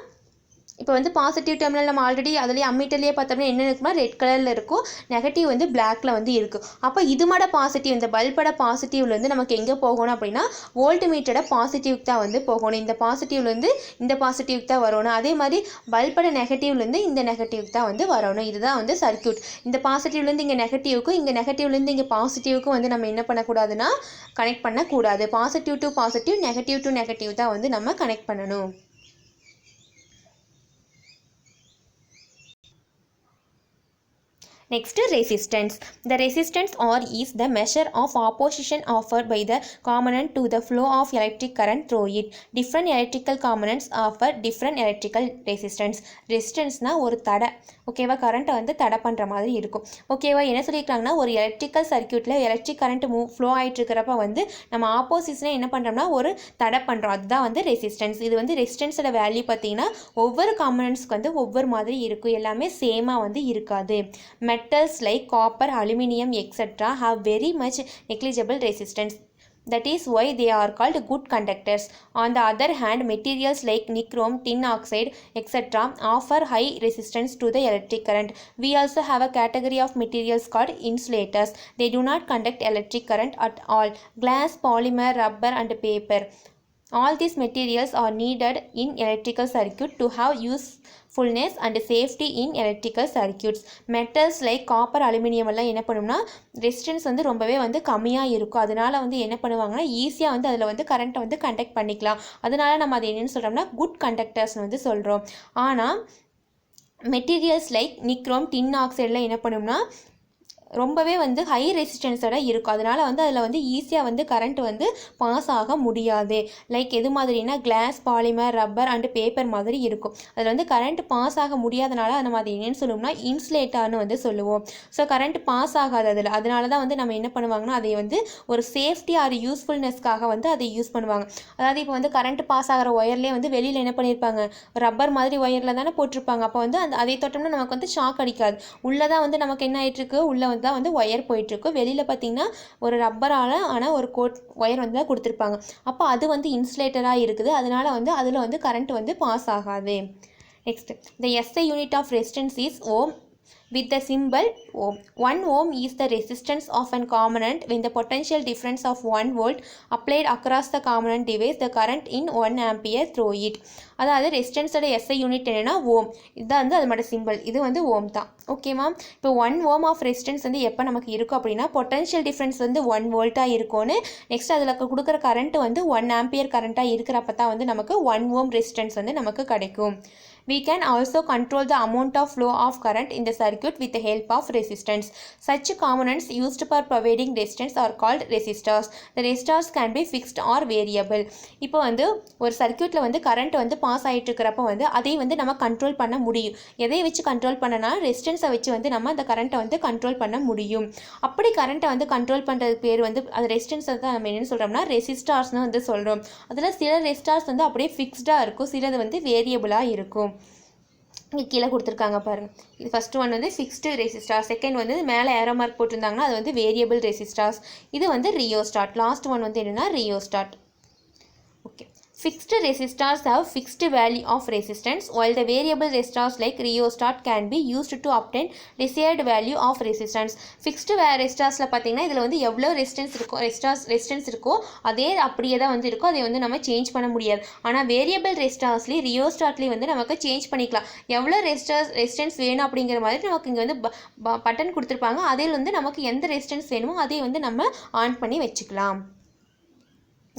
இப்போ வந்து positive terminal நம்ம already அதுலேயே அம்மீட்டர்லேயே பார்த்தோம்னா என்ன இருக்குன்னா ரெட் கலரில் இருக்கும், நெகட்டிவ் வந்து பிளாக்ல வந்து இருக்கும். அப்போ இதுமோட பாசிட்டிவ், இந்த பல்போட பாசிட்டிவ்லேருந்து நமக்கு எங்கே போகணும் அப்படின்னா வோல்ட் மீட்டரோட பாசிட்டிவ்க்கு தான் வந்து போகணும். இந்த பாசிட்டிவ்லேருந்து இந்த பாசிட்டிவ்க்கு தான் வரணும். அதே மாதிரி பல்போட நெகட்டிவ்லேருந்து இந்த நெகட்டிவ்க்கு தான் வந்து வரணும். இதுதான் வந்து சர்க்யூட். இந்த பாசிட்டிவ்லேருந்து இங்கே நெகட்டிவ்க்கும், இங்கே நெகட்டிவ்லேருந்து இங்கே பாசிட்டிவ்க்கும் வந்து நம்ம என்ன பண்ணக்கூடாதுன்னா கனெக்ட் பண்ணக்கூடாது. Positive to positive, negative to negative தான் வந்து நம்ம கனெக்ட் பண்ணணும். Next, resistance. The resistance R is the measure of opposition offered by the component to the flow of electric current through it. Different electrical components offer different electrical resistance. Resistance na ஒரு தடை, ஓகேவா, கரண்ட்டை வந்து தடை பண்ணுற மாதிரி இருக்கும். ஓகேவா, என்ன சொல்லியிருக்காங்கன்னா, ஒரு எலக்ட்ரிக்கல் சர்க்யூட்டில் எலக்ட்ரிக் கரண்ட் ஃப்ளோ ஆகிட்டு இருக்கிறப்ப வந்து நம்ம ஆப்போசிஷனாக என்ன பண்ணுறோம்னா ஒரு தடை பண்ணுறோம். அதுதான் வந்து ரெசிஸ்டன்ஸ். இது வந்து ரெசிஸ்டன்ஸோட வேல்யூ பார்த்தீங்கன்னா ஒவ்வொரு காம்பனன்ட்ஸ்க்கு வந்து ஒவ்வொரு மாதிரி இருக்கும், எல்லாமே சேமாக வந்து இருக்காது. Metals like copper, aluminum, etc. have very much negligible resistance. That is why they are called good conductors. On the other hand, materials like nichrome, tin oxide, etc. offer high resistance to the electric current. We also have a category of materials called insulators. They do not conduct electric current at all. Glass, polymer, rubber and paper. All these materials are needed in electrical circuit to have usefulness and safety in electrical circuits. Metals like copper, aluminum எல்லாம் என்ன பண்ணும்னா resistance வந்து ரொம்பவே வந்து கம்மியாக இருக்கும். அதனால வந்து என்ன பண்ணுவாங்கன்னா ஈஸியாக வந்து அதில் வந்து கரண்ட்டை வந்து கண்டக்ட் பண்ணிக்கலாம். அதனால நம்ம அது என்னென்னு சொல்கிறோம்னா குட் கண்டக்டர்ஸ்னு வந்து சொல்கிறோம். ஆனால் மெட்டீரியல்ஸ் லைக் நிக்ரோம், டின் ஆக்சைடெலாம் என்ன பண்ணும்னா ரொம்பவே வந்து ஹை ரெசிஸ்டன்ஸோட இருக்கும். அதனால் வந்து அதில் வந்து ஈஸியாக வந்து கரண்ட் வந்து பாஸ் ஆக முடியாது. லைக் எது மாதிரினா glass, polymer, rubber and paper மாதிரி இருக்கும். அதில் வந்து கரண்ட் பாஸ் ஆக முடியாதனால நம்ம அதை என்னென்னு சொல்லுவோம்னா இன்சுலேட்டர்னு வந்து சொல்லுவோம். ஸோ கரண்ட் பாஸ் ஆகாது அதில். அதனால தான் வந்து நம்ம என்ன பண்ணுவாங்கன்னா அதை வந்து ஒரு சேஃப்டி ஆர் யூஸ்ஃபுல்னஸ்க்காக வந்து அதை யூஸ் பண்ணுவாங்க. அதாவது இப்போ வந்து கரண்ட் பாஸ் ஆகிற ஒயர்லேயே வந்து வெளியில் என்ன பண்ணியிருப்பாங்க, ரப்பர் மாதிரி ஒயரில் தானே போட்டிருப்பாங்க. அப்போ வந்து அதை தொட்டோம்னா நமக்கு வந்து ஷாக் அடிக்காது. உள்ளே தான் வந்து நமக்கு என்ன ஆகிட்டுருக்கு, உள்ளே வந்து தான் வந்து ஒயர் போயிட்டுருக்கு. வெளியில் பார்த்திங்கன்னா ஒரு ரப்பரால் ஆனால் ஒரு கோட் ஒயர் வந்து தான் கொடுத்துருப்பாங்க. அப்போ அது வந்து இன்சுலேட்டராக இருக்குது. அதனால வந்து அதில் வந்து கரண்ட் வந்து பாஸ் ஆகாது. Next, the SI unit of resistance is ohm with the symbol ohm. 1 ohm is the resistance of an component. When the potential difference of 1 volt applied across the component divides the current in 1 ampere through it. அதாவது ரெசிஸ்டன்ஸோட SI unit என்னென்னா ஓம். இதுதான் வந்து அது மட்டும் simple. இது வந்து ஓம் தான். ஓகேவா? இப்போ 1 ஓம் ஆஃப் ரெசிஸ்டன்ஸ் வந்து எப்போ நமக்கு இருக்கும் அப்படின்னா பொட்டன்ஷியல் டிஃப்ரென்ஸ் வந்து 1 வோல்ட்டாக இருக்கும்னு, நெக்ஸ்ட் அதில் கொடுக்குற கரண்ட் வந்து 1 ஆம்பியர் கரண்ட்டாக இருக்கிறப்ப தான் வந்து நமக்கு 1 ஓம் ரெசிஸ்டன்ஸ் வந்து நமக்கு கிடைக்கும். We can also control the amount of flow of current in the circuit with the help of resistance. Such components used for providing resistance are called resistors. The resistors can be fixed or variable. இப்போ வந்து ஒரு சர்க்யூட்டில் வந்து current வந்து pass ஆகிட்டு இருக்கிறப்ப வந்து அதை வந்து நம்ம கண்ட்ரோல் பண்ண முடியும். எதை வச்சு கண்ட்ரோல் பண்ணனா ரெசிஸ்டன்ஸை வச்சு வந்து நம்ம அந்த கரண்ட்டை வந்து கண்ட்ரோல் பண்ண முடியும். அப்படி கரண்ட்டை வந்து கண்ட்ரோல் பண்ணுறது பேர் வந்து அது ரெசிஸ்டன்ஸை தான் நம்ம என்னென்னு சொல்கிறோம்னா ரெசிஸ்டார்ஸ்னு வந்து சொல்கிறோம். அதில் சில ரெசிஸ்டார்ஸ் வந்து அப்படியே ஃபிக்ஸ்டாக இருக்கும், சிலது வந்து வேரியபிளாக இருக்கும். இங்கே கீழே கொடுத்துருக்காங்க பாருங்கள். இது ஃபஸ்ட்டு ஒன் வந்து ஃபிக்ஸ்டு ரெசிஸ்டார், செகண்ட் வந்து மேலே ஏரோ மார்க் போட்டிருந்தாங்கன்னா அது வந்து வேரியபிள் ரெசிஸ்டார்ஸ். இது வந்து ரியோஸ்டாட். லாஸ்ட் ஒன் வந்து என்னென்னா rheostat. Okay, fixed resistors have fixed value of resistance, while the variable resistors like rheostat can be used to obtain desired value of resistance. Fixed resistorsல பார்த்தீங்கன்னா இதில் வந்து எவ்வளோ ரெசிஸ்டன்ஸ் இருக்கோ அதே அப்படியே தான் வந்து இருக்கும், அதை வந்து நம்ம சேஞ்ச் பண்ண முடியாது. ஆனால் வேரியபிள் ரெசிஸ்டார்ஸ்லேயும் ரியோஸ்டாட்லேயும் வந்து நமக்கு சேஞ்ச் பண்ணிக்கலாம். எவ்வளோ ரெசிஸ்டன்ஸ் வேணும் அப்படிங்கிற மாதிரி நமக்கு இங்கே வந்து பட்டன் கொடுத்துருப்பாங்க. அதில் வந்து நமக்கு எந்த ரெசிஸ்டன்ஸ் வேணுமோ அதை வந்து நம்ம ஆன் பண்ணி வச்சுக்கலாம்.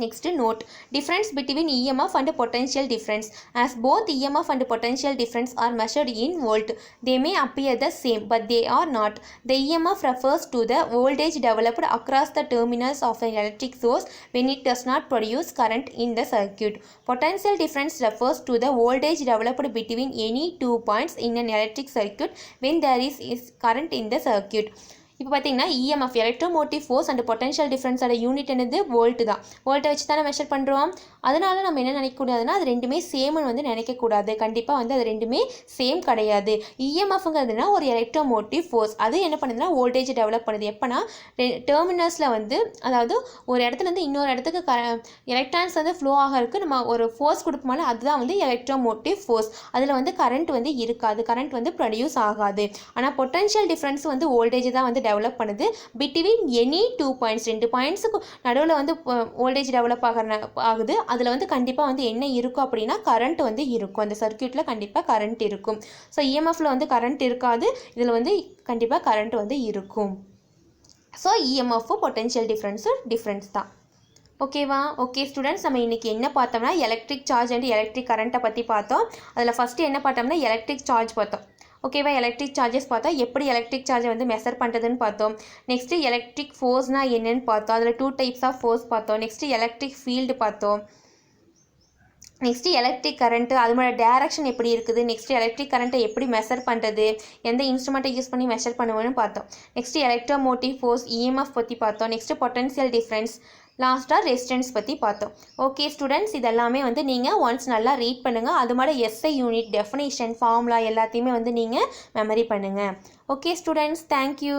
Next, note difference between EMF and potential difference. As both EMF and potential difference are measured in volt, they may appear the same, but they are not. The EMF refers to the voltage developed across the terminals of an electric source when it does not produce current in the circuit. Potential difference refers to the voltage developed between any 2 points in an electric circuit when there is current in the circuit. இப்போ பார்த்தீங்கன்னா EMF electromotive force and potential டிஃப்ரென்ஸோட unit என்னது volt தான். வோல்ட்டை வச்சு தானே measure பண்ணுறோம். அதனால நம்ம என்ன நினைக்கக்கூடாதுன்னா அது ரெண்டுமே சேம்னு வந்து நினைக்கக்கூடாது. கண்டிப்பாக வந்து அது ரெண்டுமே சேம் கிடையாது. இஎம்எஃப்ங்கிறதுனா ஒரு எலக்ட்ரோமோட்டிவ் ஃபோர்ஸ், அது என்ன பண்ணுதுன்னா வோல்டேஜ் டெவலப் பண்ணுது. எப்போனா டெர்மினல்ஸில் வந்து அதாவது ஒரு இடத்துலேருந்து இன்னொரு இடத்துக்கு எலக்ட்ரான்ஸ் வந்து ஃப்ளோ ஆகிறதுக்கு நம்ம ஒரு ஃபோர்ஸ் கொடுப்போம்ல, அதுதான் வந்து எலக்ட்ரோமோட்டிவ் ஃபோர்ஸ். அதில் வந்து கரண்ட் வந்து இருக்காது, கரண்ட் வந்து ப்ரொடியூஸ் ஆகாது. ஆனால் பொட்டன்ஷியல் டிஃப்ரென்ஸ் வந்து வோல்டேஜ் தான் வந்து டெவலப் பண்ணுது. பிட்வீன் எனி 2 பாயிண்ட்ஸ், 2 பாயிண்ட்ஸுக்கு நடுவில் வந்து வோல்டேஜ் டெவலப் ஆகுது. அதில் வந்து கண்டிப்பாக வந்து என்ன இருக்கும் அப்படின்னா கரண்ட் வந்து இருக்கும். அந்த சர்க்யூட்டில் கண்டிப்பாக கரண்ட் இருக்கும். ஸோ இஎம்எஃப்ல வந்து கரண்ட் இருக்காது, இதில் வந்து கண்டிப்பாக கரண்ட் வந்து இருக்கும். ஸோ இஎம்எஃப் பொட்டன்ஷியல் டிஃப்ரென்ஸ் தான். ஓகேவா? ஓகே ஸ்டூடெண்ட்ஸ், நம்ம இன்றைக்கி என்ன பார்த்தோம்னா எலக்ட்ரிக் சார்ஜ் அண்ட் எலக்ட்ரிக் கரண்ட்டை பற்றி பார்த்தோம். அதில் ஃபஸ்ட்டு என்ன பார்த்தோம்னா எலக்ட்ரிக் சார்ஜ் பார்த்தோம். ஓகேவா? எலக்ட்ரிக் சார்ஜஸ் பார்த்தோம், எப்படி எலக்ட்ரிக் சார்ஜை வந்து மெஷர் பண்ணுறதுன்னு பார்த்தோம். நெக்ஸ்ட்டு எலக்ட்ரிக் ஃபோர்ஸ்னால் என்னென்னு பார்த்தோம். அதில் 2 டைப்ஸ் ஆஃப் ஃபோர்ஸ் பார்த்தோம். நெக்ஸ்ட்டு எலக்ட்ரிக் ஃபீல்டு பார்த்தோம். நெக்ஸ்ட்டு எலக்ட்ரிக் கரண்ட்டு, அதோட டேரக்ஷன் எப்படி இருக்குது. நெக்ஸ்ட்டு எலக்ட்ரிக் கரண்ட்டை எப்படி மெஷர் பண்ணுறது, எந்த இன்ஸ்ட்ருமெண்ட்டை யூஸ் பண்ணி மெஷர் பண்ணுவோன்னு பார்த்தோம். நெக்ஸ்ட்டு எலக்ட்ரோமோட்டிவ் ஃபோர்ஸ் இஎம்எஃப் பற்றி பார்த்தோம். நெக்ஸ்ட்டு பொட்டன்ஷியல் டிஃப்ரென்ஸ், லாஸ்ட்டாக ரெசிஸ்டன்ஸ் பற்றி பார்த்தோம். ஓகே ஸ்டூடெண்ட்ஸ், இதெல்லாமே வந்து நீங்கள் ஒன்ஸ் நல்லா ரீட் பண்ணுங்கள். அது மாதிரி எஸ்ஐ யூனிட், டெஃபினேஷன், ஃபார்முலா எல்லாத்தையுமே வந்து நீங்கள் மெமரி பண்ணுங்கள். Okay students, thank you.